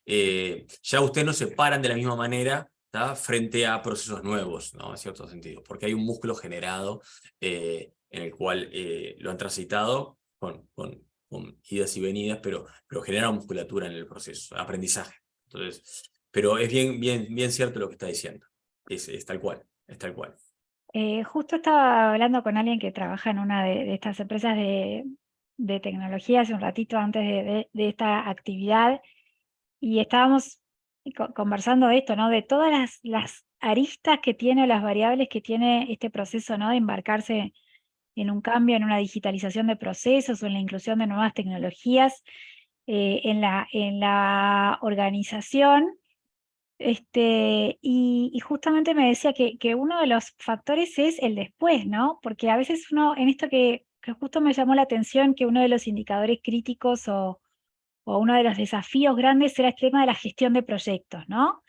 ya ustedes no se paran de la misma manera, ¿tá? Frente a procesos nuevos, ¿no? En cierto sentido, porque hay un músculo generado en el cual lo han transitado con idas y venidas, pero genera musculatura en el proceso, aprendizaje. Entonces, pero es bien cierto lo que está diciendo. Es tal cual, es tal cual. Justo estaba hablando con alguien que trabaja en una de estas empresas de tecnología hace un ratito antes de esta actividad y estábamos conversando de esto, ¿no? De todas las aristas que tiene, las variables que tiene este proceso, ¿no? De embarcarse en un cambio, en una digitalización de procesos o en la inclusión de nuevas tecnologías en la organización. Y justamente me decía que uno de los factores es el después, ¿no? Porque a veces uno, en esto que justo me llamó la atención, que uno de los indicadores críticos o uno de los desafíos grandes era el tema de la gestión de proyectos, ¿no?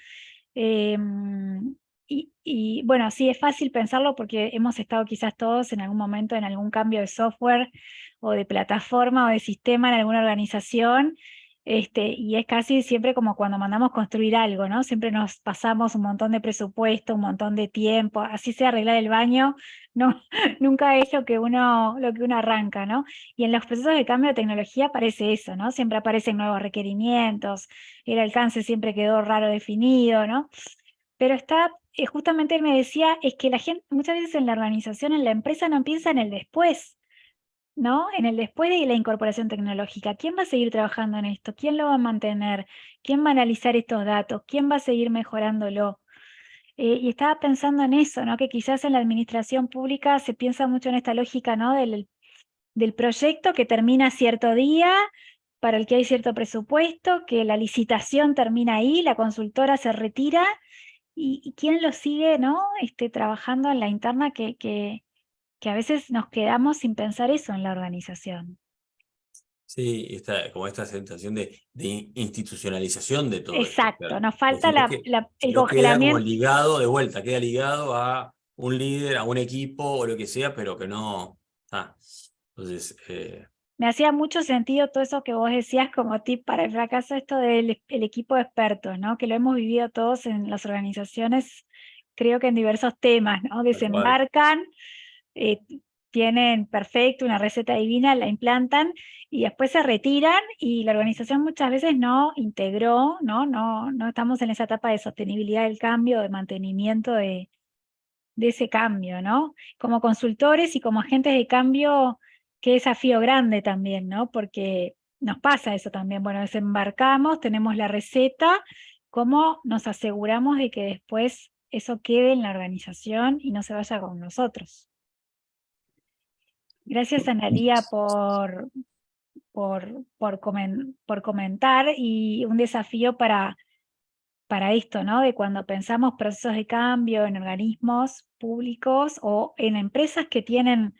y bueno, sí, es fácil pensarlo porque hemos estado quizás todos en algún momento en algún cambio de software o de plataforma o de sistema en alguna organización, y es casi siempre como cuando mandamos construir algo, ¿no? Siempre nos pasamos un montón de presupuesto, un montón de tiempo, así sea arreglar el baño, no, nunca es lo que uno arranca, ¿no? Y en los procesos de cambio de tecnología aparece eso, ¿no? Siempre aparecen nuevos requerimientos, el alcance siempre quedó raro definido, ¿no? Pero está, justamente él me decía, es que la gente, muchas veces en la organización, en la empresa, no piensa en el después, ¿no? En el después de la incorporación tecnológica. ¿Quién va a seguir trabajando en esto? ¿Quién lo va a mantener? ¿Quién va a analizar estos datos? ¿Quién va a seguir mejorándolo? Y estaba pensando en eso, ¿no? Que quizás en la administración pública se piensa mucho en esta lógica, ¿no? Del proyecto que termina cierto día, para el que hay cierto presupuesto, que la licitación termina ahí, la consultora se retira, y quién lo sigue, ¿no? Trabajando en la interna que a veces nos quedamos sin pensar eso en la organización. Sí, como esta sensación de institucionalización de todo esto. Exacto, Claro. nos Pues falta si el no queda como congelamiento. ligado de vuelta, queda ligado a un líder, a un equipo o lo que sea, pero que no. Entonces, Me hacía mucho sentido todo eso que vos decías como tip para el fracaso, esto del el equipo de expertos, ¿no? Que lo hemos vivido todos en las organizaciones, creo que en diversos temas, ¿no? tal cual. Desembarcan, eh, tienen perfecto una receta divina, la implantan y después se retiran y la organización muchas veces no integró, no estamos en esa etapa de sostenibilidad del cambio, de mantenimiento de ese cambio, ¿no? Como consultores y como agentes de cambio, qué desafío grande también, ¿no? Porque nos pasa eso también. Bueno, desembarcamos, tenemos la receta, ¿cómo nos aseguramos de que después eso quede en la organización y no se vaya con nosotros? Gracias, Analía, por comentar, y un desafío para esto, ¿no? De cuando pensamos procesos de cambio en organismos públicos o en empresas que tienen,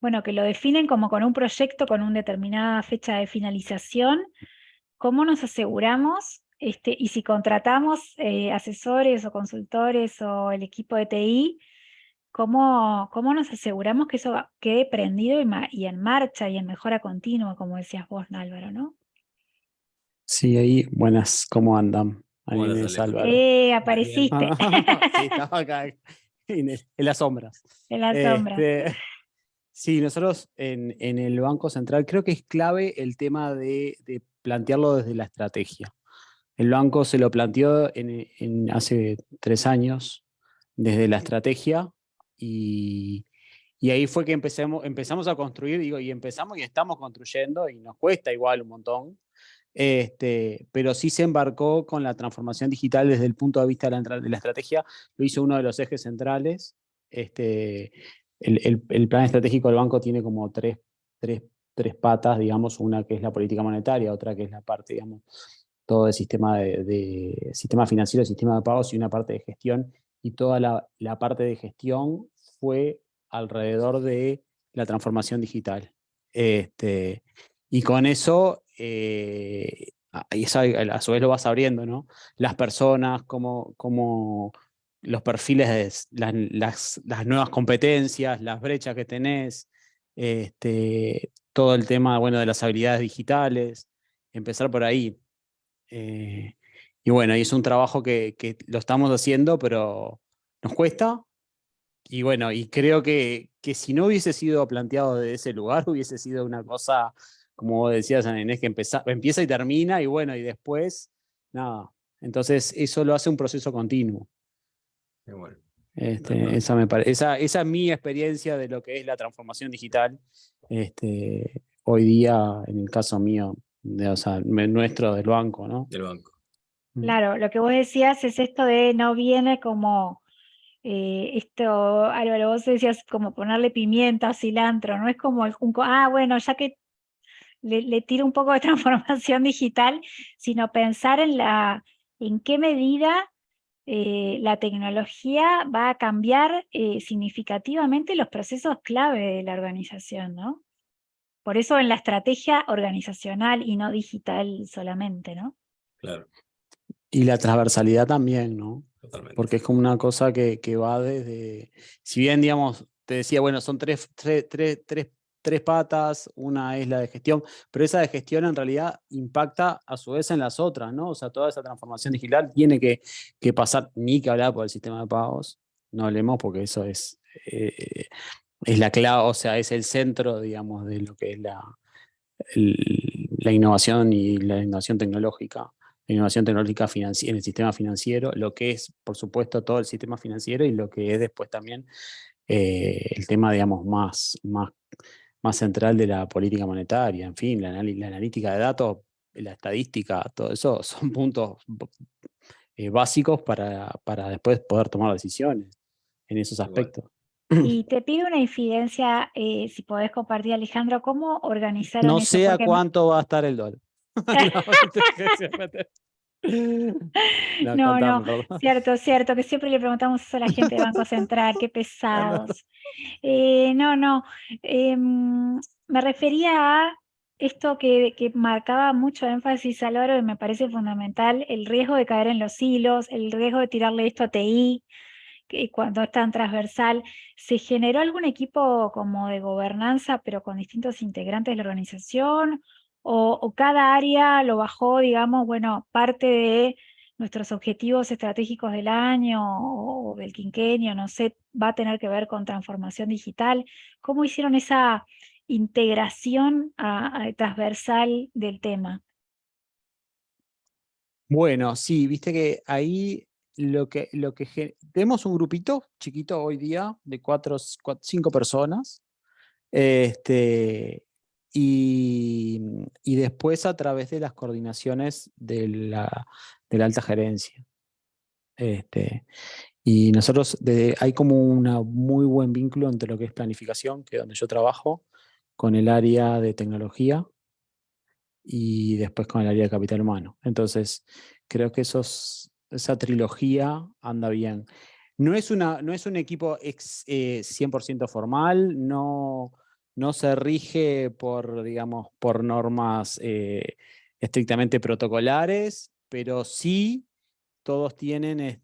bueno, que lo definen como con un proyecto con una determinada fecha de finalización, ¿cómo nos aseguramos? Y si contratamos asesores o consultores o el equipo de TI, ¿cómo nos aseguramos que eso quede prendido y en marcha y en mejora continua, como decías vos, Álvaro, ¿no? Sí, ahí, buenas, ¿cómo andan? ¿cómo andas, Inés, Alejandro? Álvaro. Bien. Apareciste Sí, estaba acá Inés, en las sombras. en la sombra. Sí, nosotros en el Banco Central creo que es clave el tema de plantearlo desde la estrategia. El banco se lo planteó hace 3 años desde la estrategia y ahí fue que empezamos a construir, digo, y empezamos y estamos construyendo y nos cuesta igual un montón. Pero sí se embarcó con la transformación digital desde el punto de vista de la estrategia, lo hizo uno de los ejes centrales. El plan estratégico del banco tiene como tres patas, digamos, una que es la política monetaria, otra que es la parte, digamos, todo el sistema de sistema financiero, sistema de pagos y una parte de gestión, y toda la parte de gestión fue alrededor de la transformación digital. Y con eso, y eso a su vez lo vas abriendo, ¿no? Las personas, como los perfiles, las nuevas competencias, las brechas que tenés, todo el tema, bueno, de las habilidades digitales, empezar por ahí. Y bueno, y es un trabajo que lo estamos haciendo, pero nos cuesta. Y bueno, y creo que si no hubiese sido planteado de ese lugar, hubiese sido una cosa, como vos decías, Ana Inés, que empieza y termina, y bueno, y después, nada. Entonces, eso lo hace un proceso continuo. Qué bueno. Ajá. Esa es mi experiencia de lo que es la transformación digital hoy día, en el caso mío, nuestro del banco, ¿no? Del banco. Claro, lo que vos decías es esto de no viene como Álvaro, vos decías como ponerle pimienta, cilantro, no es como bueno, ya que le tiro un poco de transformación digital, sino pensar en qué medida la tecnología va a cambiar significativamente los procesos clave de la organización, ¿no? Por eso en la estrategia organizacional y no digital solamente, ¿no? Claro. Y la transversalidad también, ¿no? Totalmente. Porque es como una cosa que va desde, si bien, digamos, te decía, bueno, son tres patas, una es la de gestión, pero esa de gestión en realidad impacta a su vez en las otras, ¿no? O sea, toda esa transformación digital tiene que pasar, ni que hablar por el sistema de pagos, no hablemos porque eso es la clave, o sea, es el centro, digamos, de lo que es la innovación y la innovación tecnológica. La innovación tecnológica en el sistema financiero, lo que es, por supuesto, todo el sistema financiero y lo que es después también el tema, digamos, más central de la política monetaria, en fin, la analítica de datos, la estadística, todo eso son puntos básicos para después poder tomar decisiones en esos Igual. aspectos. Y te pido una infidencia, si podés compartir, Alejandro, ¿cómo organizaron No eso? sé a Porque cuánto va a estar el dólar. No, no, contame, perdón. cierto, que siempre le preguntamos eso a la gente de Banco Central, qué pesados. No, me refería a esto que marcaba mucho énfasis Álvaro y me parece fundamental, el riesgo de caer en los hilos, el riesgo de tirarle esto a TI, que cuando es tan transversal. ¿Se generó algún equipo como de gobernanza, pero con distintos integrantes de la organización? ¿O cada área lo bajó, digamos, bueno, parte de nuestros objetivos estratégicos del año o del quinquenio, no sé, va a tener que ver con transformación digital? ¿Cómo hicieron esa integración transversal del tema? Bueno, sí, viste que ahí tenemos un grupito chiquito hoy día de 5 personas, y después a través de las coordinaciones de la alta gerencia. Y nosotros, hay como un muy buen vínculo entre lo que es planificación, que es donde yo trabajo, con el área de tecnología y después con el área de capital humano. Entonces, creo que esa trilogía anda bien. No es un equipo 100% formal, no se rige digamos, por normas estrictamente protocolares, pero sí todos tienen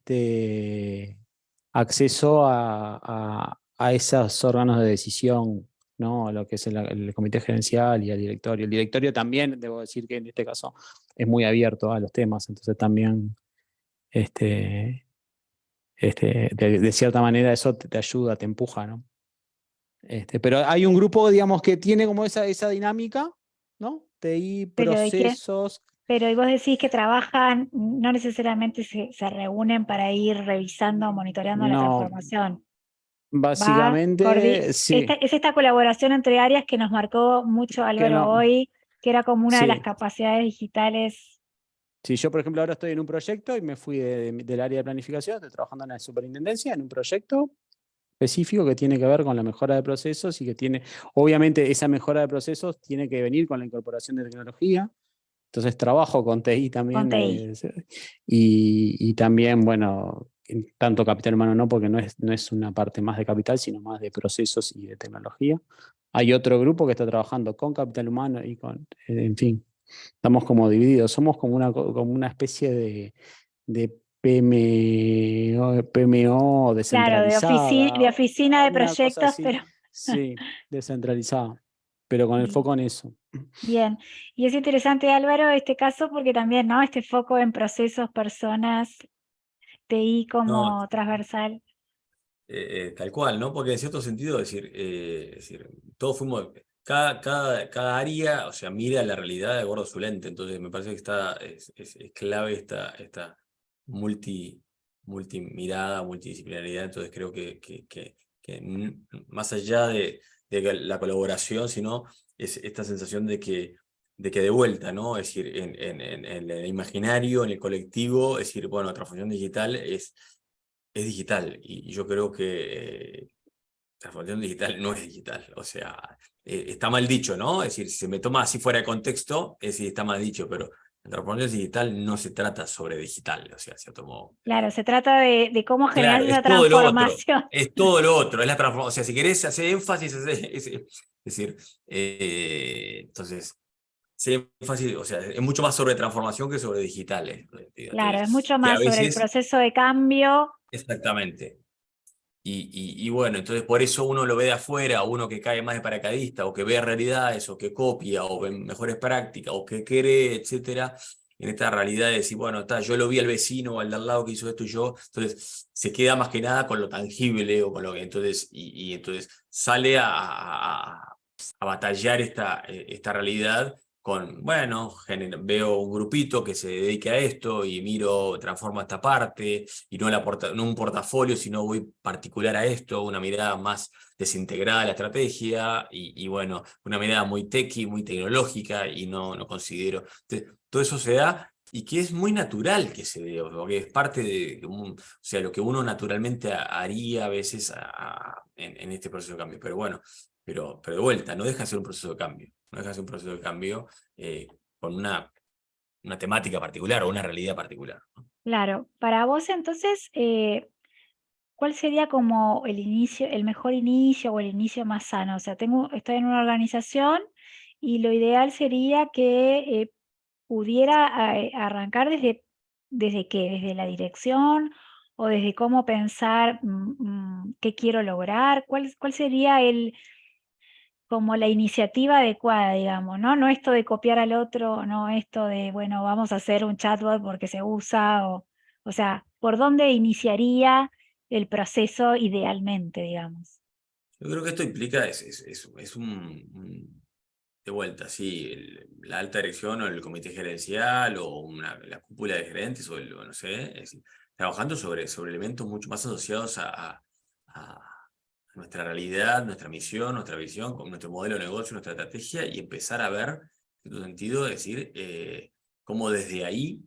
acceso a esos órganos de decisión, ¿no? Lo que es el comité gerencial y el directorio. El directorio también, debo decir que en este caso es muy abierto a los temas, entonces también de cierta manera eso te ayuda, te empuja, ¿no? Pero hay un grupo, digamos, que tiene como esa dinámica, ¿no? TI, Pero ¿de qué? procesos. Pero y vos decís que trabajan, no necesariamente se reúnen para ir revisando o monitoreando la No, transformación. básicamente, sí. Es esta colaboración entre áreas que nos marcó mucho Que Álvaro no, hoy, que era como una de las sí. capacidades digitales. Sí, yo por ejemplo ahora estoy en un proyecto y me fui del área de planificación, estoy trabajando en la superintendencia, en un proyecto específico que tiene que ver con la mejora de procesos y que tiene, obviamente esa mejora de procesos tiene que venir con la incorporación de tecnología. Entonces trabajo con TI Con también TI. y también, bueno, tanto capital humano no, porque no es una parte más de capital, sino más de procesos y de tecnología. Hay otro grupo que está trabajando con capital humano y en fin, estamos como divididos, somos como una especie de PMO Claro, descentralizada, de oficina de una cosa proyectos, así, pero sí, descentralizada, pero con el bien, foco en eso. bien. Y es interesante, Álvaro, este caso porque también, ¿no? Este foco en procesos, personas, TI No, como transversal. tal cual, ¿no? Porque en cierto sentido, es decir, todos fuimos, cada área, o sea, mira la realidad de acuerdo a su lente, entonces me parece que es clave esta multimirada, multidisciplinaridad, entonces creo que más allá de que la colaboración, sino es esta sensación de que de vuelta, ¿no? Es decir, en el imaginario, en el colectivo, es decir, bueno, la transformación digital es digital y yo creo que transformación digital no es digital, o sea, está mal dicho, ¿no? Es decir, si se me toma así fuera de contexto, es decir, está mal dicho, pero la transformación digital no se trata sobre digital, o sea, se tomó... Claro, se trata de cómo generar Claro, esa es todo lo otro, transformación. es todo lo otro, es la transformación, o sea, si querés hacer énfasis, es decir, entonces, sería fácil, o sea, es mucho más sobre transformación que sobre digitales. Claro, es Entonces, mucho que a más sobre el veces, proceso de cambio. exactamente. Y bueno, entonces por eso uno lo ve de afuera, uno que cae más de paracaidista, o que ve realidades, o que copia, o ve mejores prácticas, o que cree, etcétera, en esta realidad de decir, bueno, yo lo vi al vecino o al de al lado que hizo esto y yo, entonces se queda más que nada con lo tangible, o con lo que, entonces, y entonces sale a batallar esta realidad con, bueno, veo un grupito que se dedique a esto y miro, transformo esta parte, y no, no un portafolio, sino voy particular a esto, una mirada más desintegrada a la estrategia, y bueno, una mirada muy techy, muy tecnológica, y no considero. Entonces, todo eso se da, y que es muy natural que se dé, porque es parte de, o sea, lo que uno naturalmente haría a veces en este proceso de cambio. Pero bueno, pero de vuelta, no deja de ser un proceso de cambio, no deja de ser un proceso de cambio con una temática particular o una realidad particular, ¿no? Claro, para vos entonces, ¿cuál sería como el inicio, el mejor inicio o el inicio más sano? O sea, estoy en una organización y lo ideal sería que pudiera arrancar ¿desde qué? ¿Desde la dirección o desde cómo pensar qué quiero lograr? ¿Cuál sería como la iniciativa adecuada, digamos, ¿no? No esto de copiar al otro, no esto de, bueno, vamos a hacer un chatbot porque se usa, o sea, ¿por dónde iniciaría el proceso idealmente, digamos? Yo creo que esto implica, es de vuelta, sí, la alta dirección o el comité gerencial o la cúpula de gerentes o no sé, es decir, trabajando sobre elementos mucho más asociados a nuestra realidad, nuestra misión, nuestra visión, con nuestro modelo de negocio, nuestra estrategia, y empezar a ver, en tu sentido, decir, cómo desde ahí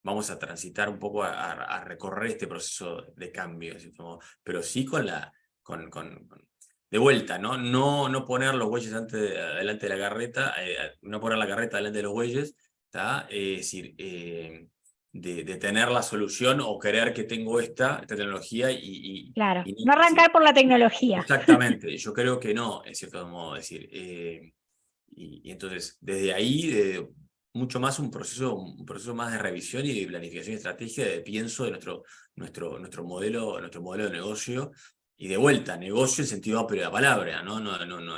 vamos a transitar un poco a recorrer este proceso de cambio, así pero sí de vuelta, ¿no? No poner los bueyes delante de la carreta, no poner la carreta delante de los bueyes, ¿tá? Es decir, de tener la solución o creer que tengo esta tecnología Claro, y no, no es decir, arrancar por la tecnología. exactamente, yo creo que no, en cierto modo, decir, y entonces desde ahí, mucho más un proceso más de revisión y de planificación y estrategia, de pienso de nuestro modelo de negocio, y de vuelta, negocio en sentido amplio de la palabra, ¿no?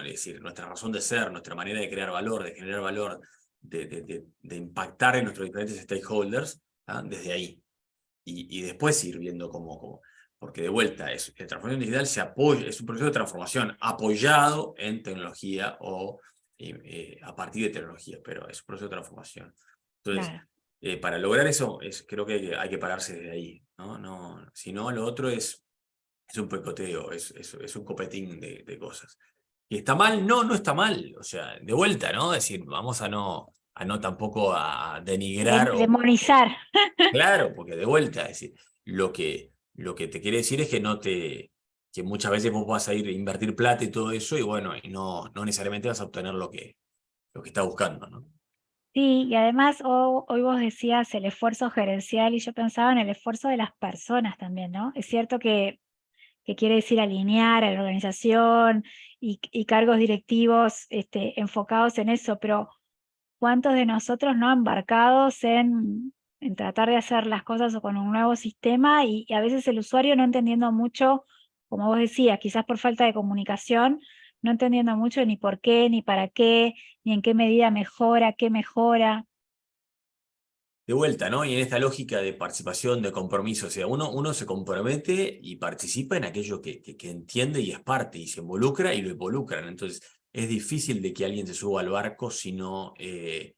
Es decir, nuestra razón de ser, nuestra manera de crear valor, de generar valor, de impactar en nuestros diferentes stakeholders, ¿ah? Desde ahí. Y después ir viendo porque de vuelta, la transformación digital es un proceso de transformación apoyado en tecnología o a partir de tecnología, pero es un proceso de transformación. Entonces, Claro. para lograr eso, creo que hay que pararse desde ahí, si no, lo otro es un picoteo, es un copetín de cosas. ¿Y está mal? No está mal. O sea, de vuelta, ¿no? Es decir, vamos a no tampoco a denigrar Demonizar. claro, porque de vuelta, es decir, lo que te quiere decir es que muchas veces vos vas a ir a invertir plata y todo eso, y bueno, y no necesariamente vas a obtener lo que estás buscando, ¿no? Sí, y además hoy vos decías el esfuerzo gerencial y yo pensaba en el esfuerzo de las personas también, ¿no? Es cierto que quiere decir alinear a la organización y cargos directivos enfocados en eso, pero ¿cuántos de nosotros no embarcados en tratar de hacer las cosas con un nuevo sistema y a veces el usuario no entendiendo mucho, como vos decías, quizás por falta de comunicación, no entendiendo mucho ni por qué, ni para qué, ni en qué medida mejora, qué mejora? De vuelta, ¿no? Y en esta lógica de participación, de compromiso, o sea, uno se compromete y participa en aquello que entiende y es parte, y se involucra y lo involucran. Entonces, es difícil de que alguien se suba al barco si no... y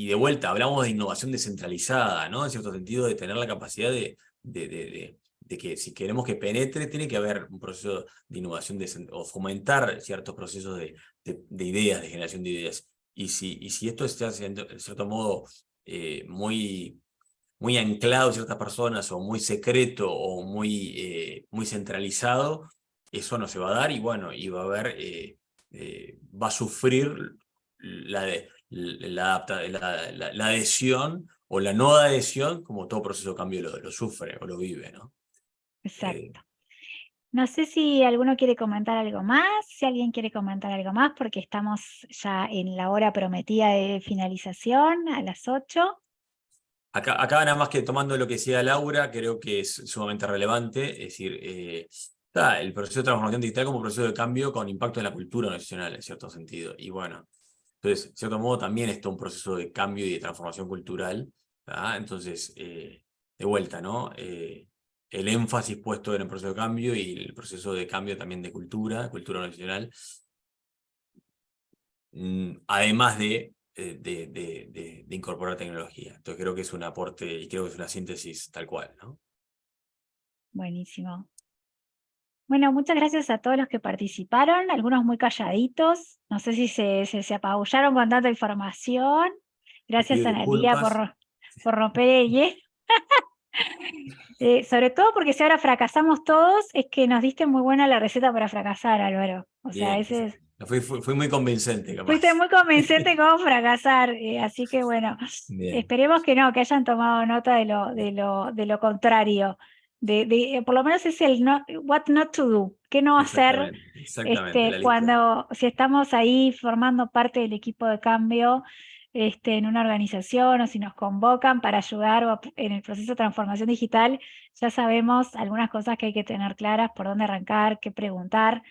de vuelta, hablamos de innovación descentralizada, ¿no? En cierto sentido, de tener la capacidad de que si queremos que penetre, tiene que haber un proceso de innovación o fomentar ciertos procesos de ideas, de generación de ideas. Y si esto está siendo, en cierto modo, muy anclado a ciertas personas, o muy secreto, o muy centralizado, eso no se va a dar, y bueno, y va a haber, va a sufrir la adhesión o la no adhesión, como todo proceso de cambio lo sufre o lo vive, ¿no? Exacto. No sé si alguno quiere comentar algo más, si alguien quiere comentar algo más, porque estamos ya en la hora prometida de finalización, a las 8. Acá nada más que tomando lo que decía Laura, creo que es sumamente relevante, es decir, está el proceso de transformación digital como proceso de cambio con impacto en la cultura nacional, en cierto sentido. Y bueno, entonces, de cierto modo, también está un proceso de cambio y de transformación cultural. ¿Tá? Entonces, de vuelta, ¿no? El énfasis puesto en el proceso de cambio y el proceso de cambio también de cultura nacional, además de incorporar tecnología. Entonces creo que es un aporte y creo que es una síntesis tal cual, ¿no? Buenísimo. Bueno, muchas gracias a todos los que participaron, algunos muy calladitos, no sé si se apabullaron con tanta información. Gracias, Pido Analía, disculpas. por romper el hielo. Sobre todo porque si ahora fracasamos todos, es que nos diste muy buena la receta para fracasar, Álvaro. O sea, Bien, ese es... fui muy convincente, Fuiste capaz. muy convincente cómo fracasar, así que bueno, Bien, esperemos que no, que hayan tomado nota de lo contrario. Por lo menos es el what not to do, qué no hacer exactamente, la lista. si estamos ahí formando parte del equipo de cambio en una organización o si nos convocan para ayudar en el proceso de transformación digital, ya sabemos algunas cosas que hay que tener claras, por dónde arrancar, qué preguntar.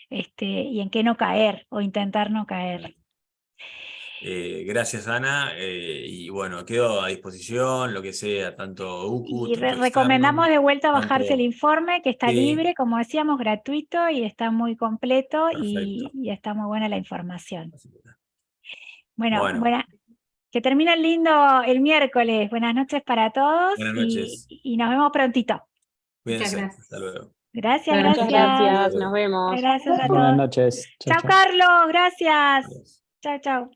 Y en qué no caer o intentar no caer. Gracias, Ana. Y bueno, quedo a disposición, lo que sea, tanto UCU, Y tanto recomendamos externo, de vuelta bajarse el tanto... informe, que está Sí, libre, como decíamos, gratuito y está muy completo perfecto. y está muy buena la información. Bueno, Bueno, que termine lindo el miércoles. Buenas noches para todos buenas y, noches. y nos vemos prontito. Muchas Cuídense. Hasta gracias. luego. Gracias, Buenas Muchas noches. gracias. gracias, nos vemos. Gracias a Buenas todos. noches. Chau, Chao, chau. Carlos. Gracias. Adiós. Chao, chao.